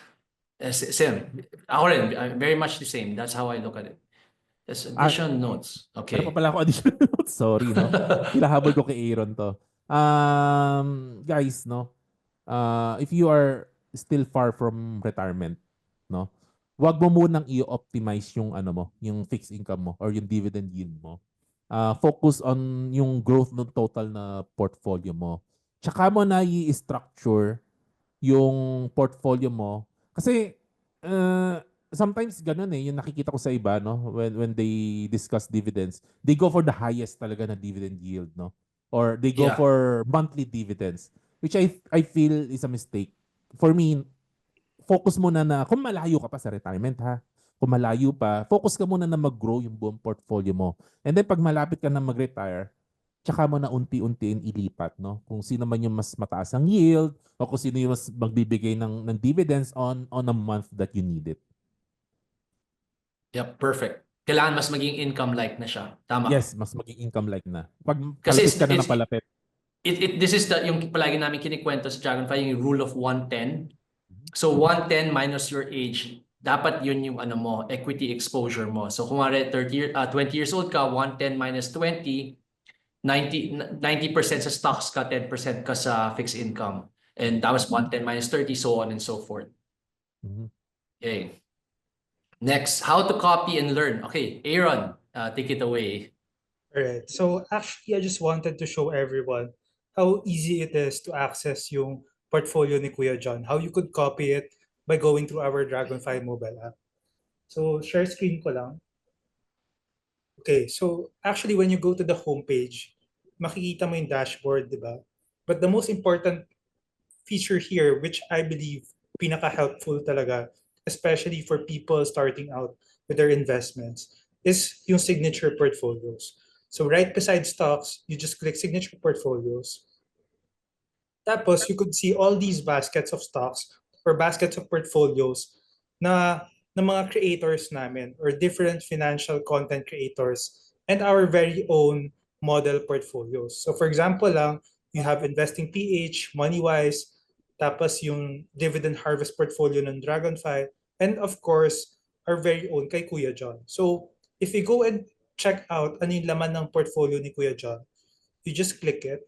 Same. Ako rin, very much the same. That's how I look at it. There's addition notes. Meron Okay. pa pala ako additional notes. Sorry, no? Hinahabol ko kay Aaron to. Guys, no? If you are still far from retirement, no? Wag mo munang i-optimize yung ano mo, yung fixed income mo or yung dividend yield mo. Focus on yung growth ng total na portfolio mo. Tsaka mo na i-structure yung portfolio mo. Kasi sometimes ganun yung nakikita ko sa iba, no, when they discuss dividends, they go for the highest talaga na dividend yield, no, or they go Yeah. for monthly dividends, which I feel is a mistake. For me, focus muna na kung malayo ka pa sa retirement, ha, kung malayo pa, focus ka muna na mag-grow yung buong portfolio mo. And then pag malapit ka na mag-retire, tsaka mo na unti-untiin ilipat, no? Kung sino man yung mas mataas ang yield o kung sino yung mas magbibigay ng dividends on a month that you need it. Yep, perfect. Kailangan mas maging income-like na siya. Tama. Yes, mas maging income-like na. Pag Kasi palapit ka na ng palapit. this is yung palagi namin kinikwento sa Dragonfly, yung rule of 110. So 110 minus your age, dapat yun yung ano mo, equity exposure mo. So kung 20 years old ka, 110 minus 20, 90% sa stocks ka, 10% ka sa fixed income. And that was 110 minus 30, so on and so forth. Mhm. Okay. Next, how to copy and learn. Okay, Aaron, take it away. Alright. So actually, I just wanted to show everyone how easy it is to access yung portfolio ni Kuya John, how you could copy it by going through our Dragonfly mobile app. So share screen ko lang. Okay, so actually when you go to the homepage, makikita mo yung dashboard, di ba? But the most important feature here, which I believe pinaka-helpful talaga, especially for people starting out with their investments, is yung signature portfolios. So right beside stocks, you just click signature portfolios. Tapos you could see all these baskets of stocks or baskets of portfolios na ng mga creators namin or different financial content creators and our very own model portfolios. So for example lang, you have Investing PH, MoneyWise, tapos yung Dividend Harvest portfolio ng Dragonfly, and of course, our very own kay Kuya John. So if you go and check out ano yung laman ng portfolio ni Kuya John, you just click it.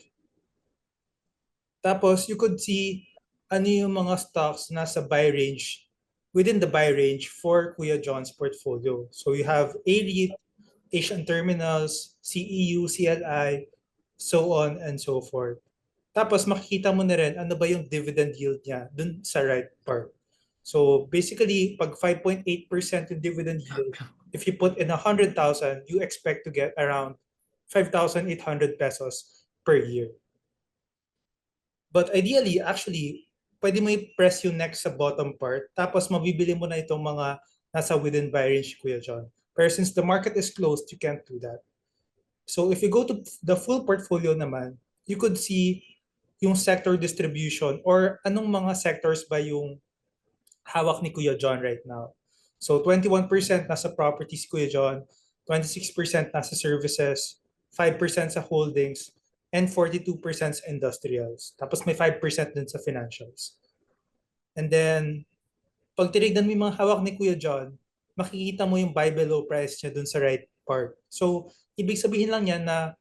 Tapos you could see ano yung mga stocks nasa buy range, within the buy range for Kuya John's portfolio. So you have AREIT, Asian Terminals, CEU, CLI, so on and so forth. Tapos makikita mo na rin ano ba yung dividend yield niya dun sa right part. So basically, pag 5.8% yung dividend yield, if you put in 100,000, you expect to get around 5,800 pesos per year. But ideally, actually, pwede mo i-press yung next sa bottom part, tapos mabibili mo na itong mga nasa within buy range, Kuya John. Pero since the market is closed, you can't do that. So if you go to the full portfolio naman, you could see yung sector distribution or anong mga sectors ba yung hawak ni Kuya John right now. So 21% nasa properties Kuya John, 26% nasa services, 5% sa holdings, and 42% sa industrials. Tapos may 5% din sa financials. And then, pag tinignan mo yung mga hawak ni Kuya John, makikita mo yung buy below price niya dun sa right part. So, ibig sabihin lang yan na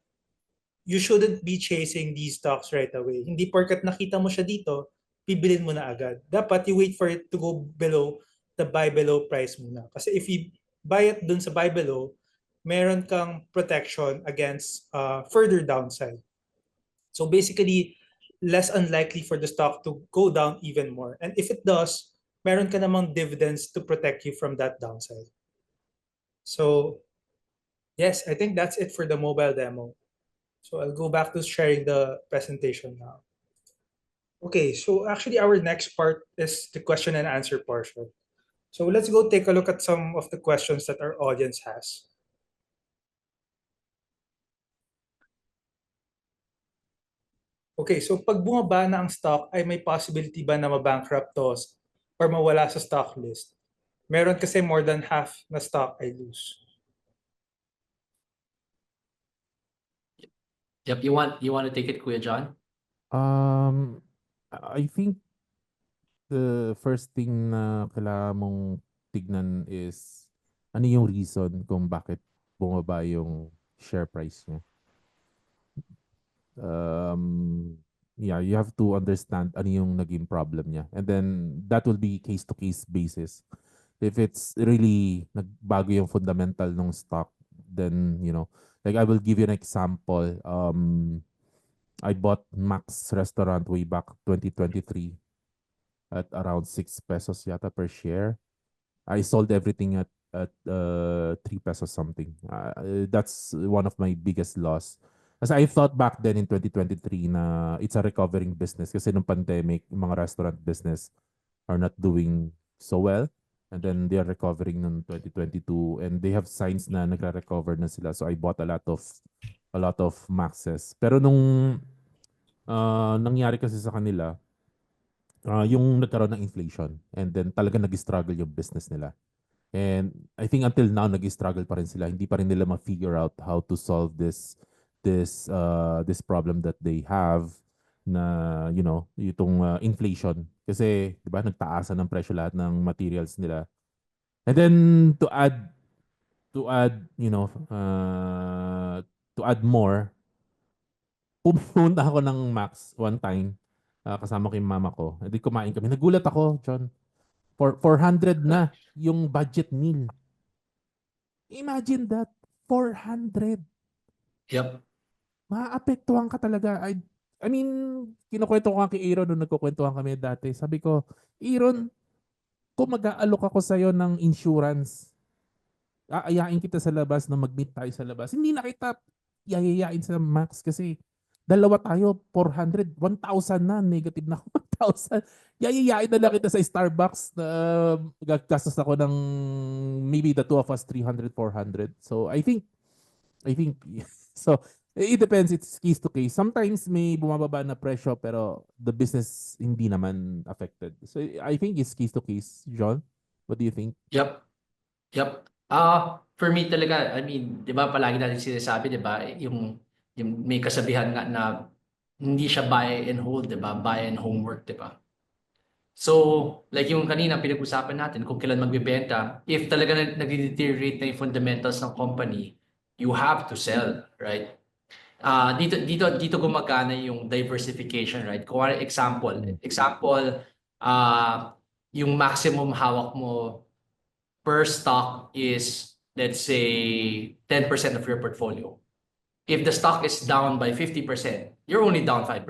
you shouldn't be chasing these stocks right away. Hindi porkat nakita mo siya dito, bibilin mo na agad. Dapat you wait for it to go below the buy below price muna. Kasi if you buy it dun sa buy below, meron kang protection against further downside. So basically, less unlikely for the stock to go down even more. And if it does, meron ka namang dividends to protect you from that downside. So yes, I think that's it for the mobile demo. So I'll go back to sharing the presentation now. Okay, so actually our next part is the question and answer portion. So let's go take a look at some of the questions that our audience has. Okay, so pag bumaba na ang stock, ay may possibility ba na ma-bankrupt to or mawala sa stock list? Meron kasi more than half na stock ay lose. Yep, you want to take it, Kuya John? I think the first thing na kailangan mong tignan is ano yung reason kung bakit bumaba yung share price niya. Yeah, you have to understand ano yung naging problem niya. And then that will be case-to-case basis. If it's really nagbago yung fundamental ng stock, then, like I will give you an example. I bought Max Restaurant way back 2023 at around 6 pesos yata per share. I sold everything at 3 pesos something. That's one of my biggest loss. Kasi I thought back then in 2023 na it's a recovering business kasi nung pandemic, yung mga restaurant business are not doing so well. And then they are recovering in 2022 and they have signs na nagre-recover na sila. So I bought a lot of Maxes. Pero nung nangyari kasi sa kanila, yung nagkaroon ng inflation and then talaga nag-struggle yung business nila. And I think until now nag-struggle pa rin sila. Hindi pa rin nila ma-figure out how to solve this problem that they have na itong inflation kasi 'di ba nagtaasan ng presyo lahat ng materials nila. And then to add to add more, pumunta ako ng Max one time kasama ko yung mama ko. Hindi kumain kami. Nagulat ako, John. 400 na yung budget meal. Imagine that. 400. Yep. Maapektuhan ka talaga. I mean, kinukwento ko nga kay Aaron nung nagkukwentuhan kami dati. Sabi ko, Aaron, kung mag-aalok ako sa'yo ng insurance, aayain kita sa labas na mag-meet tayo sa labas. Hindi na kita yayayain sa Max kasi dalawa tayo, 400, 1,000 na, negative na ako, 1,000. Yayayain na lang kita sa Starbucks na gagastos ako ng maybe the two of us, 300, 400. So I think, so it depends, it's case to case. Sometimes may bumababa na presyo pero the business hindi naman affected. So I think it's case to case. John, what do you think? Yep. For me talaga, I mean, 'di ba palagi natin sinasabi, 'di ba, yung may kasabihan nga na hindi siya buy and hold, 'di ba? Buy and homework, 'di ba? So, like yung kanina pinag-usapan natin kung kailan magbebenta, if talaga nag-deteriorate na yung fundamentals ng company, you have to sell, right? Dito gumagana yung diversification, right? Kung example, yung maximum hawak mo per stock is, let's say, 10% of your portfolio. If the stock is down by 50%, you're only down 5%.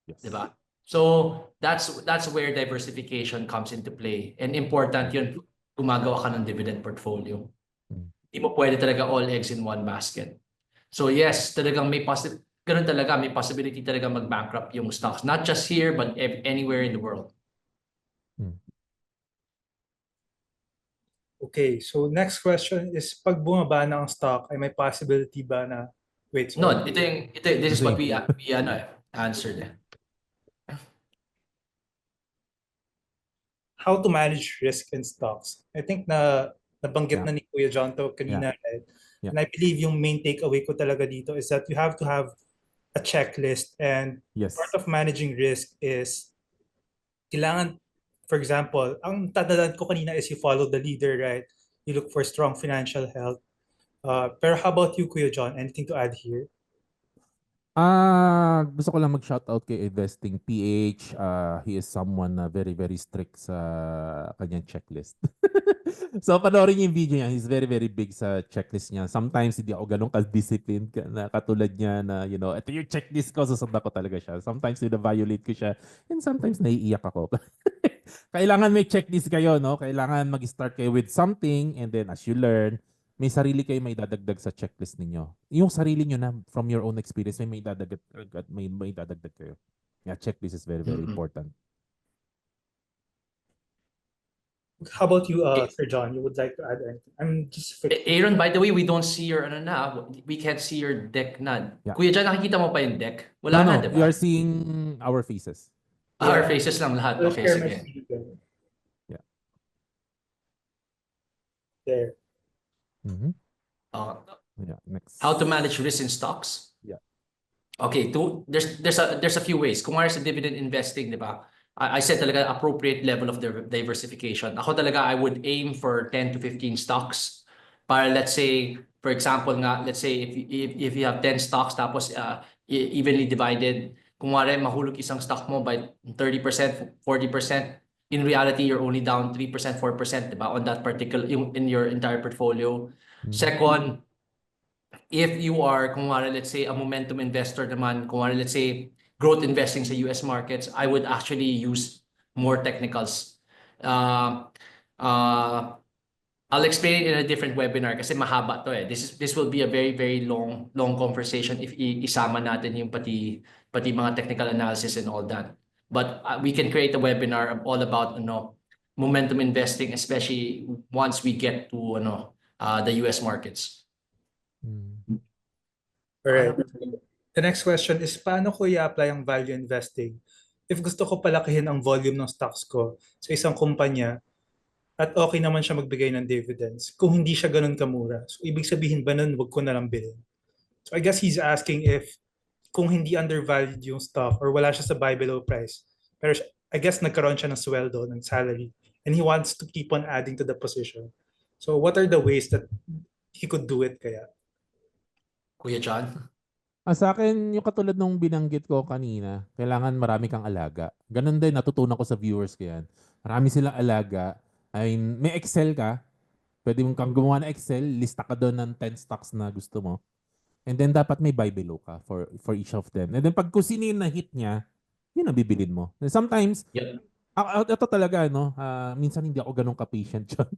Yes. Diba? So that's where diversification comes into play. And important yun, gumagawa ka ng dividend portfolio. Hindi mo pwede talaga all eggs in one basket. So yes, talagang ganun talaga, may possibility talaga mag-bankrupt yung stocks. Not just here, but anywhere in the world. Okay, so next question is pag bumaba na ang stock, ay may possibility ba na wait, No, sorry. this is what we answered. how to manage risk in stocks. I think na nabanggit Yeah. na ni Kuya John to kanina, right? Yeah. And I believe yung main takeaway ko talaga dito is that you have to have a checklist, and Yes. part of managing risk is kailangan, for example, ang tadalan ko kanina is you follow the leader, right? You look for strong financial health. Pero how about you, Kuya John? Anything to add here? Gusto ko lang mag-shoutout kay Investing PH. He is someone na very, very strict sa kanyang checklist. So, panoorin niyo yung video niya. He's very, very big sa checklist niya. Sometimes, hindi ako ganun ka-disciplined na katulad niya na, ito yung checklist ko, susundan ko talaga siya. Sometimes, violate ko siya. And sometimes, naiiyak ako. Kailangan may checklist kayo, no? Kailangan mag-start kayo with something and then as you learn, may sarili kayo may dadagdag sa checklist ninyo. Yung sarili nyo na from your own experience, may dadagdag kayo. Yeah, checklist is very, very important. How about you, Sir John? You would like to add anything? I'm just Aaron, by the way, we don't see your ano na, we can't see your deck na. Yeah. Kuya John, nakikita mo pa yung deck? Wala na, No, di you ba? are seeing our faces. Our Yeah. faces lang lahat. I'll Okay, share my sige. screen again. Yeah. There. Mhm. Uh, Yeah, next. how to manage risk in stocks? Yeah. Okay, there's a few ways. Kung sa dividend investing, di ba? I said talaga appropriate level of diversification. Ako talaga, I would aim for 10 to 15 stocks. Para let's say, for example nga, let's say if you have 10 stocks tapos evenly divided, kung mahulog isang stock mo by 30%, 40%, in reality, you're only down 3%, 4%, di ba? On that particular, in your entire portfolio. Second, if you are, let's say, a momentum investor naman, let's say, growth investing sa US markets, I would actually use more technicals. I'll explain it in a different webinar kasi mahaba to eh. This will be a very, very long conversation if isama natin yung pati mga technical analysis and all that. But we can create a webinar all about momentum investing, especially once we get to the US markets. All right. The next question is, paano ko i-apply ang value investing if gusto ko palakihin ang volume ng stocks ko sa isang kumpanya at okay naman siya magbigay ng dividends kung hindi siya ganun kamura? So, ibig sabihin ba nun, wag ko na lang bilhin? So, I guess he's asking if kung hindi undervalued yung stock or wala siya sa buy below price, pero I guess nagkaroon siya ng sweldo, ng salary, and he wants to keep on adding to the position. So, what are the ways that he could do it kaya? Kuya John? Sa akin, yung katulad nung binanggit ko kanina, kailangan marami kang alaga. Ganun din, natutunan ko sa viewers ko yan. Marami silang alaga. I mean, may Excel ka. Pwede mong kang gumawa ng Excel, lista ka doon ng 10 stocks na gusto mo. And then dapat may buy below ka for each of them. And then pag kung sino yung na-hit niya, yun ang bibilin mo. And sometimes, Yep. ito talaga, minsan hindi ako ganun ka-patient dyan.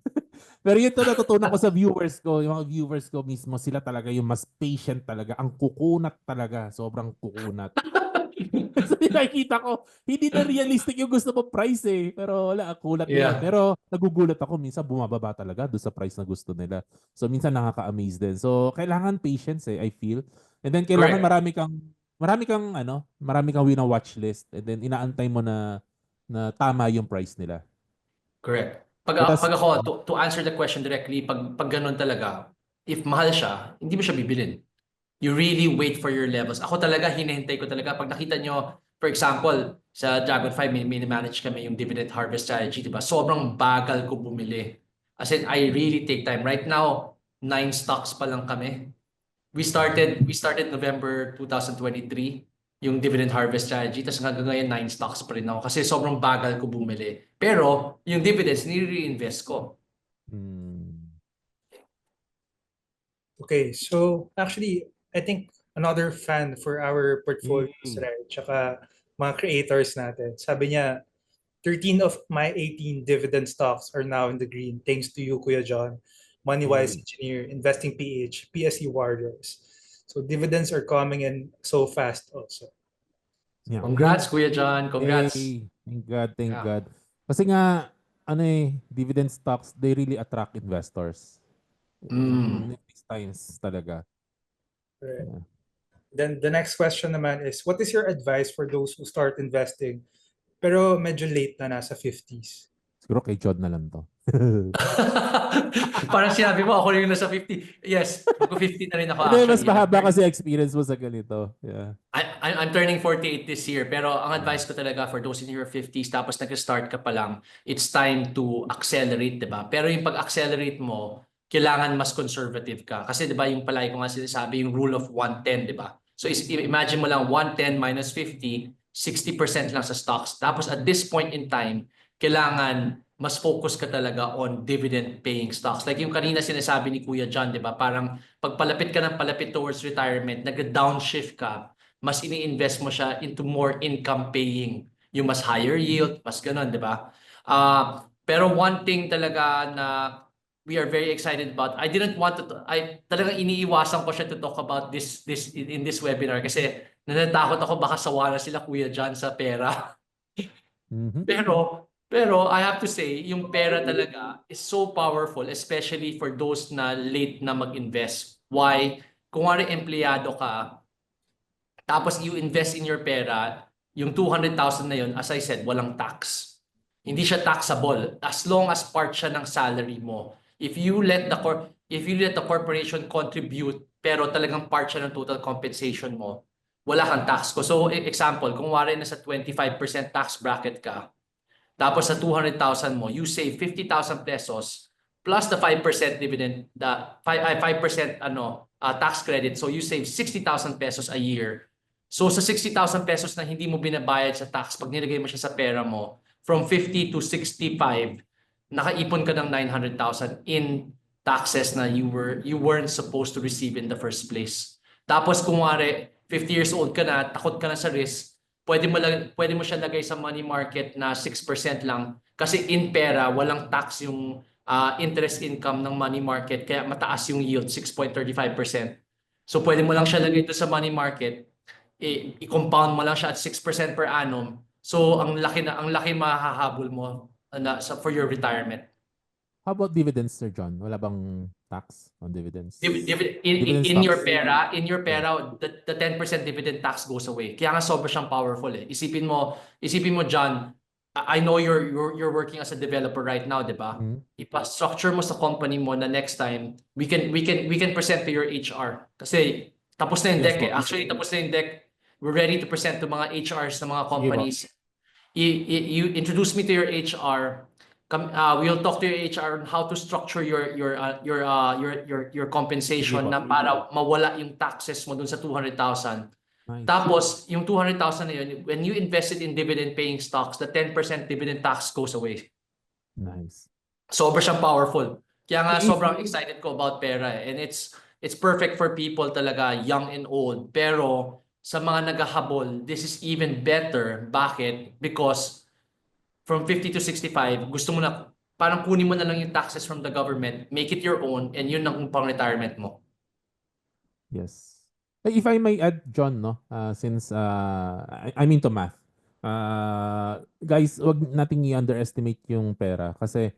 Pero yun to natutunan ko sa viewers ko. Yung mga viewers ko mismo, sila talaga yung mas patient talaga. Ang kukunat talaga. Sobrang kukunat. So nakikita ko, hindi na realistic yung gusto mo price eh. Pero wala, kulat nila. Yeah. Pero nagugulat ako, minsan bumababa talaga doon sa price na gusto nila. So minsan nakaka-amaze din. So kailangan patience eh, I feel. And then kailangan Correct. marami kang wina-watch list. And then inaantay mo na tama yung price nila. Correct. Pag Because, ako, to answer the question directly, pag ganun talaga, if mahal siya, hindi mo siya bibilin. You really wait for your levels. Ako talaga, hinihintay ko talaga. Pag nakita nyo, for example, sa Dragonfly, may manage kami yung dividend harvest strategy, di ba? Sobrang bagal ko bumili. As in, I really take time. Right now, 9 stocks pa lang kami. We started November 2023 yung dividend harvest strategy. Tapos hanggang ngayon, 9 stocks pa rin ako kasi sobrang bagal ko bumili. Pero yung dividends, nire-reinvest ko. Okay, so actually, I think another fan for our portfolios, right? Tsaka mga creators natin. Sabi niya, 13 of my 18 dividend stocks are now in the green thanks to you, Kuya John, MoneyWise Engineer, Investing PH, PSE Warriors. So dividends are coming in so fast also. yeah. Congrats, Kuya John. Congrats. Hey, thank Yeah. God. Kasi nga, dividend stocks, they really attract investors. In these times talaga. Right. Yeah. Then the next question naman is, what is your advice for those who start investing pero medyo late na nasa 50s? Siguro kay John na lang to. Parang sinabi mo, ako yung nasa 50. Yes, mag-50 na rin ako Hindi, mas actually. mahaba kasi experience mo sa ganito. Yeah. I'm turning 48 this year, pero ang Mm. advice ko talaga for those in your 50s, tapos nag-start ka pa lang, it's time to accelerate, di ba? Pero yung pag-accelerate mo, kailangan mas conservative ka. Kasi di ba yung palagi ko nga sinasabi, yung rule of 110, di ba? So imagine mo lang 110 minus 50, 60% lang sa stocks. Tapos at this point in time, kailangan mas focus ka talaga on dividend paying stocks. Like yung kanina sinasabi ni Kuya John, di ba? Parang pagpalapit ka ng palapit towards retirement, nag-downshift ka, mas ini-invest mo siya into more income paying, yung mas higher yield, mas ganun, di ba? Pero one thing talaga na we are very excited about, I didn't want to, talagang iniiwasan ko siya to talk about this in this webinar kasi natatakot ako baka sawa na sila Kuya John sa pera. Mhm. Pero I have to say, yung pera talaga is so powerful, especially for those na late na mag-invest. Why? Kung wari empleyado ka, tapos you invest in your pera, yung 200,000 na yun, as I said, walang tax. Hindi siya taxable as long as part siya ng salary mo. If you let the corporation contribute, pero talagang part siya ng total compensation mo, wala kang tax ko. So example, kung wari nasa 25% tax bracket ka, tapos sa 200,000 mo, you save 50,000 pesos plus the 5% dividend, the 5% tax credit. So you save 60,000 pesos a year. So sa 60,000 pesos na hindi mo binabayad sa tax, pag nilagay mo siya sa pera mo, from 50 to 65, nakaipon ka ng 900,000 in taxes na you weren't supposed to receive in the first place. Tapos kung wari, 50 years old ka na, takot ka na sa risk, pwede mo siya lagay sa money market na 6% lang kasi in pera walang tax yung interest income ng money market kaya mataas yung yield 6.35%. So pwede mo lang siya lagay doon sa money market, i-compound mo lang siya at 6% per annum. So ang laki mahahabol mo for your retirement. How about dividends, Sir John? Wala bang tax on dividends? In your Yeah. pera, the 10% dividend tax goes away. Kaya nga sobra siyang powerful eh. Isipin mo John, I know you're working as a developer right now, 'di ba? Mhm. Ipa-structure mo sa company mo na next time we can present to your HR kasi tapos na yung Yes deck po. eh. Actually tapos na yung deck. We're ready to present to mga HRs ng mga Sige po. companies. You introduce me to your HR. We'll talk to your HR on how to structure your compensation Sige po. na para mawala yung taxes mo dun sa 200,000. Nice. Tapos, yung 200,000 na yun, when you invested in dividend-paying stocks, the 10% dividend tax goes away. Nice. Sobra siyang powerful. Kaya nga If- sobrang excited ko about pera eh. And it's perfect for people talaga, young and old. Pero sa mga naghahabol, this is even better. Bakit? Because from 50 to 65, gusto mo na, parang kunin mo na lang yung taxes from the government, make it your own, and yun ang pang-retirement mo. Yes. If I may add, John, no, since I'm into math, guys, wag nating i-underestimate yung pera kasi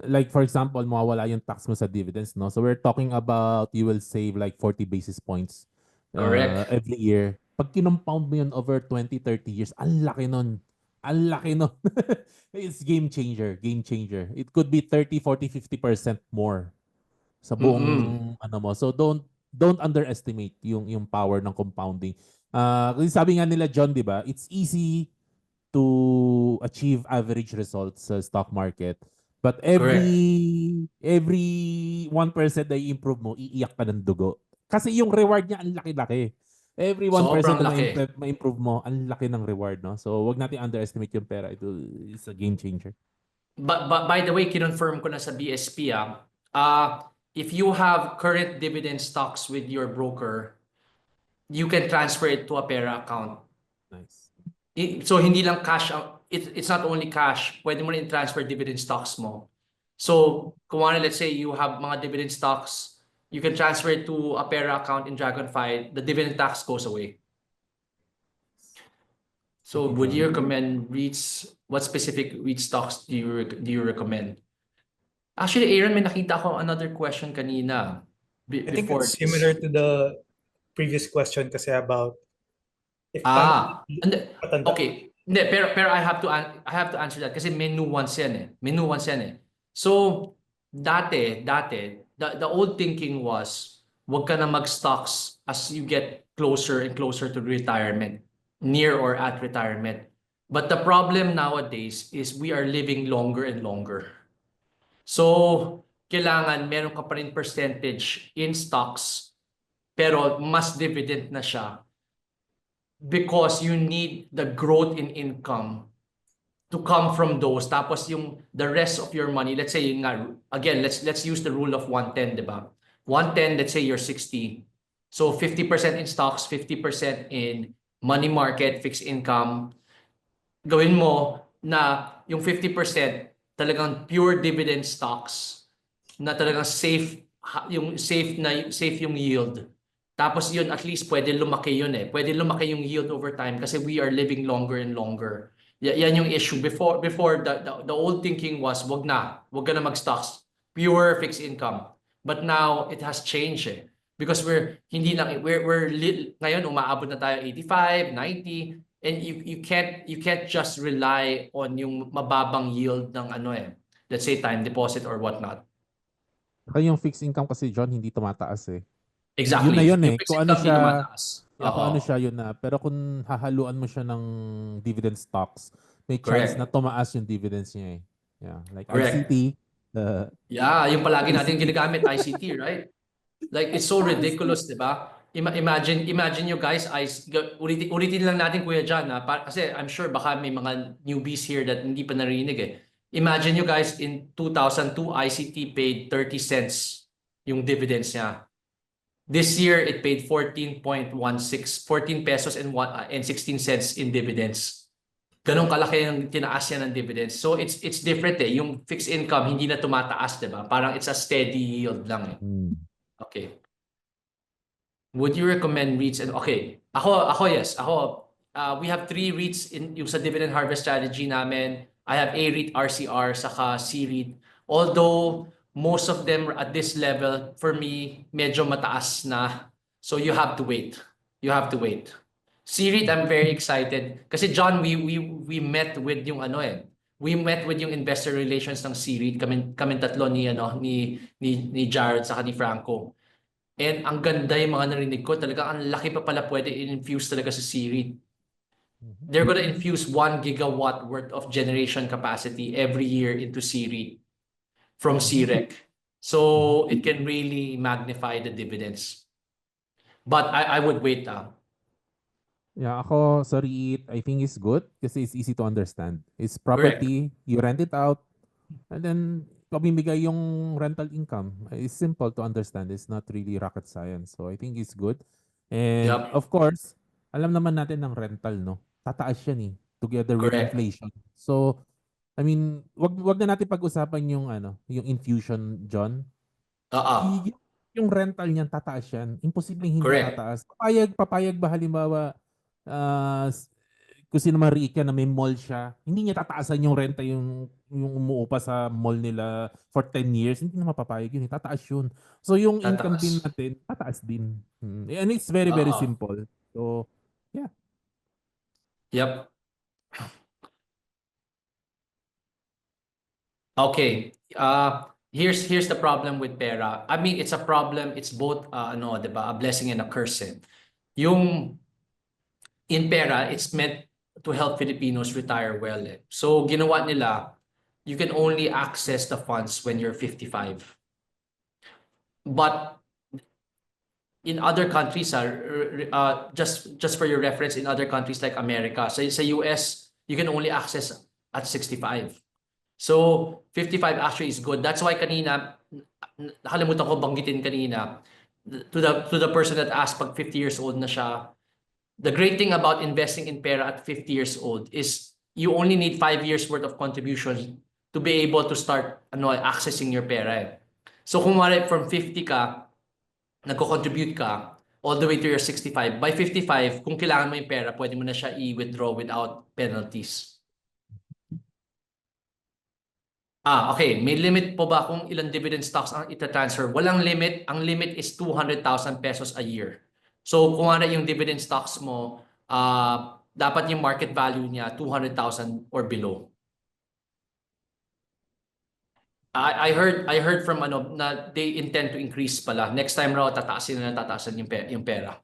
like for example, mawawala yung tax mo sa dividends, no? So we're talking about you will save like 40 basis points Correct. every year. Pag kinompound mo yun over 20, 30 years, ang laki nun. Ang laki nun. It's game changer, game changer. It could be 30, 40, 50% more sa buong ano mo. So don't underestimate yung power ng compounding. Kasi sabi nga nila John, 'di ba? It's easy to achieve average results sa stock market. But every 1% na i-improve mo, iiyak ka ng dugo. Kasi yung reward niya ang laki-laki. Every 1% Sobrang na laki. ma-improve mo, ang laki ng reward, no? So, wag natin underestimate yung pera. It's a game changer. But by the way, kinonfirm ko na sa BSP if you have current dividend stocks with your broker, you can transfer it to a Pera account. Nice. So hindi lang cash, it's not only cash, pwede mo rin transfer dividend stocks mo. So kung let's say you have mga dividend stocks, you can transfer it to a Pera account in Dragonfly, the dividend tax goes away. So would you recommend REITs? What specific REIT stocks do you recommend? Actually, Aaron, may nakita ko another question kanina. I think Before it's similar to the previous question kasi about if and patanda. okay. Hindi, pero I have to answer that kasi may nuance yan eh. May nuance yan eh. So, the old thinking was, wag ka na mag-stocks as you get closer and closer to retirement, near or at retirement. But the problem nowadays is we are living longer and longer. So, kailangan meron ka pa rin percentage in stocks, pero mas dividend na siya because you need the growth in income to come from those. Tapos yung the rest of your money, let's say yun nga, again, let's use the rule of 110, di ba? 110, let's say you're 60. So 50% in stocks, 50% in money market, fixed income. Gawin mo na yung 50% talagang pure dividend stocks na talagang safe, yung safe yung yield. Tapos yun, at least pwede lumaki yun eh. Pwede lumaki yung yield over time kasi we are living longer and longer. Yan yung issue. Before the old thinking was, wag ka na mag-stocks. Pure fixed income. But now, it has changed eh. Because ngayon, umaabot na tayo 85, 90, and you can't just rely on yung mababang yield ng let's say time deposit or whatnot. Kaya yung fixed income kasi, John, hindi tumataas eh. Exactly. Yun na yun eh. Yung fixed Kung ano income, siya, hindi tumataas. kung ano siya, yun na. Pero kung hahaluan mo siya ng dividend stocks, may chance Correct. na tumaas yung dividends niya eh. Yeah, like Correct. ICT. Yeah, yung palagi natin ICT. ginagamit, ICT, right? Like, it's so ridiculous, di ba? Imagine you guys, ulitin lang natin Kuya John, kasi I'm sure baka may mga newbies here that hindi pa narinig eh. Imagine you guys, in 2002, ICT paid 30 cents yung dividends niya. This year, it paid 14 pesos and 16 cents in dividends. Ganong kalaki yung tinaas niya ng dividends. So it's different eh. Yung fixed income, hindi na tumataas, di ba? Parang it's a steady yield lang eh. Okay. Would you recommend REITs? And okay, ako yes. We have 3 REITs yung sa dividend harvest strategy namin. I have A-REIT, RCR, saka C-REIT. Although most of them at this level, for me, medyo mataas na. So you have to wait. You have to wait. C-REIT, I'm very excited. Kasi John, we met with yung we met with yung investor relations ng C-REIT. Kami tatlo ni Jared saka ni Franco. And ang ganda yung mga narinig ko. Talaga, ang laki pa pala pwede infuse talaga sa C-REIT. They're gonna infuse 1 gigawatt worth of generation capacity every year into C-REIT from CREC. So it can really magnify the dividends. But I would wait. Yeah, ako sa REIT, I think it's good kasi it's easy to understand. It's property, you rent it out, and then pamimigay yung rental income. It's simple to understand. It's not really rocket science. So I think it's good. And Yup. of course, alam naman natin ng rental, no? Tataas yan eh, together with Correct. inflation. So, I mean, wag na natin pag-usapan yung yung infusion, John. Yung rental niyan tataas yan. Imposible hindi Correct. tataas. Papayag ba halimbawa kung sino man REIT yan na may mall siya, hindi niya tataasan yung renta yung umuupa sa mall nila for 10 years, hindi na mapapayag yun. Tataas yun. So yung income din Tataas. natin, tataas din. And it's very, very simple. So, yeah. Yep. Okay. Here's the problem with pera. I mean, it's a problem. It's both diba, a blessing and a curse. Yung in pera, it's meant to help Filipinos retire well. So ginawa nila, you can only access the funds when you're 55. But in other countries, just for your reference, in other countries like America, sa US, you can only access at 65. So 55 actually is good. That's why kanina, nakalimutan ko banggitin kanina, to the person that asked pag 50 years old na siya, the great thing about investing in pera at 50 years old is you only need 5 years worth of contribution to be able to start accessing your pera. So kung from 50 ka, nagko-contribute ka all the way to your 65, by 55, kung kailangan mo yung pera, pwede mo na siya i-withdraw without penalties. Okay. May limit po ba kung ilang dividend stocks ang ita-transfer? Walang limit. Ang limit is 200,000 pesos a year. So kung yung dividend stocks mo, dapat yung market value niya 200,000 or below. I heard from ano na they intend to increase pala. Next time raw tataasin yung pera.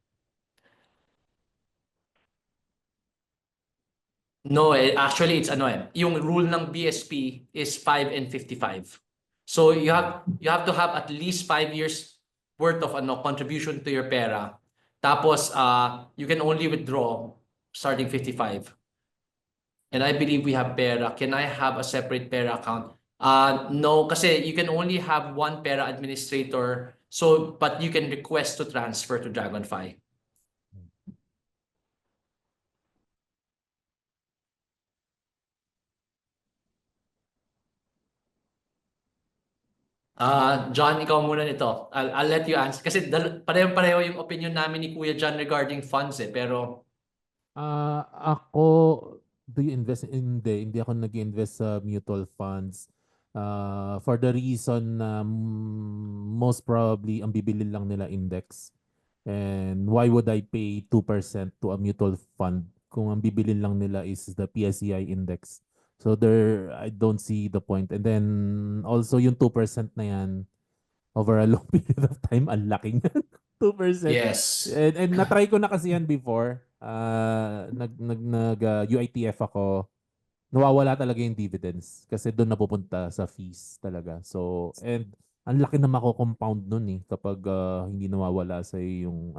No, actually it's ano yung rule ng BSP is 5 and 55. So you have to have at least 5 years worth of ano contribution to your pera. Tapos you can only withdraw starting 55. And I believe we have pera. Can I have a separate pera account? No, kasi you can only have one pera administrator. So, but you can request to transfer to Dragonfly. John, ikaw muna nito. I'll let you answer. Kasi pareho-pareho yung opinion namin ni Kuya John regarding funds pero Ako, do you invest? Hindi ako nag-invest sa mutual funds. For the reason na most probably ang bibili lang nila index. And why would I pay 2% to a mutual fund kung ang bibili lang nila is the PSEI index? So there, I don't see the point. And then also yung 2% na yan, over a long period of time, ang laki niyan. 2%. yes. And na-try ko na kasi yan before. UITF ako. Nawawala talaga yung dividends kasi doon napupunta sa fees talaga. So, and ang laki na mako-compound nun kapag hindi nawawala sa yung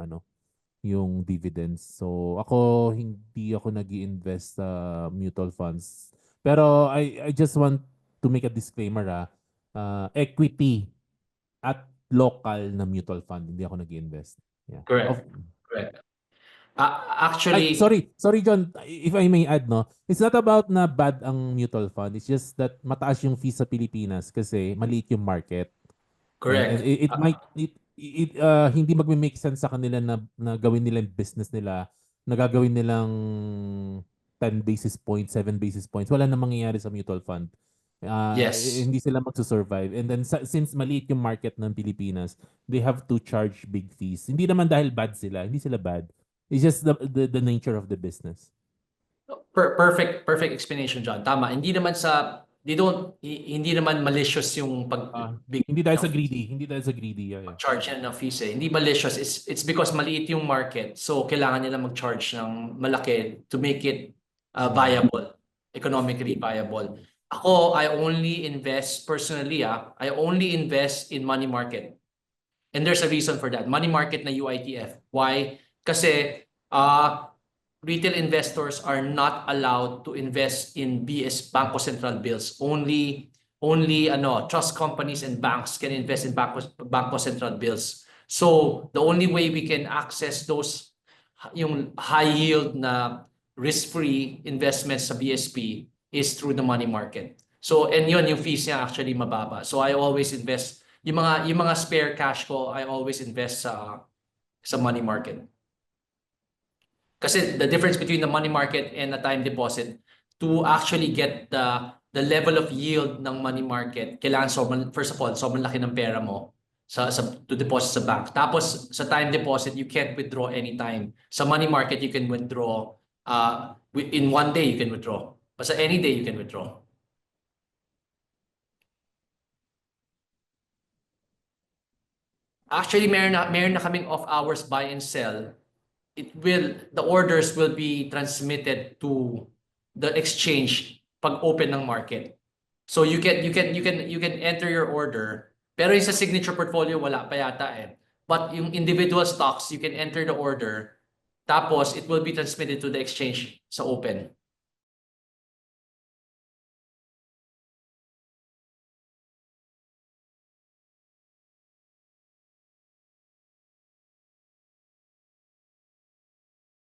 yung dividends. So, ako hindi ako nag-i-invest sa mutual funds. Pero I just want to make a disclaimer equity at local na mutual fund, hindi ako nag-invest. Yeah. Correct. Correct. Actually, sorry John, if I may add, no, it's not about na bad ang mutual fund. It's just that mataas yung fees sa Pilipinas kasi maliit yung market. correct. And it might hindi magme-make sense sa kanila na gawin nila yung business nila, na gagawin nilang 10 basis points, 7 basis points. Wala na mangyayari sa mutual fund. Yes. Hindi sila magsusurvive. And then since maliit yung market ng Pilipinas, they have to charge big fees. Hindi naman dahil bad sila, hindi sila bad. It's just the nature of the business. Perfect explanation, John. Tama. Hindi naman hindi naman malicious yung Hindi dahil sa greedy. Hindi dahil sa greedy. Yeah. charge yan ng fees Hindi malicious. It's because maliit yung market. So, kailangan nila mag-charge ng malaki to make it viable, economically viable. Ako, I only invest personally, I only invest in money market. And there's a reason for that. Money market na UITF. Why? Kasi retail investors are not allowed to invest in Bangko Sentral bills. Only trust companies and banks can invest in Bangko Sentral bills. So the only way we can access those yung high yield na risk-free investments sa BSP is through the money market. So and yun yung fees niya actually mababa. So I always invest yung mga spare cash ko, I always invest sa money market. Kasi the difference between the money market and a time deposit, to actually get the level of yield ng money market, kailangan first of all, sobrang laki ng pera mo to deposit sa bank. Tapos sa time deposit, you can't withdraw anytime. Sa money market, you can withdraw in one day you can withdraw. Basta any day you can withdraw. Actually, meron na kaming off hours buy and sell. The orders will be transmitted to the exchange pag open ng market. So you can enter your order, pero yung sa signature portfolio wala pa yata But yung individual stocks, you can enter the order, tapos it will be transmitted to the exchange sa open.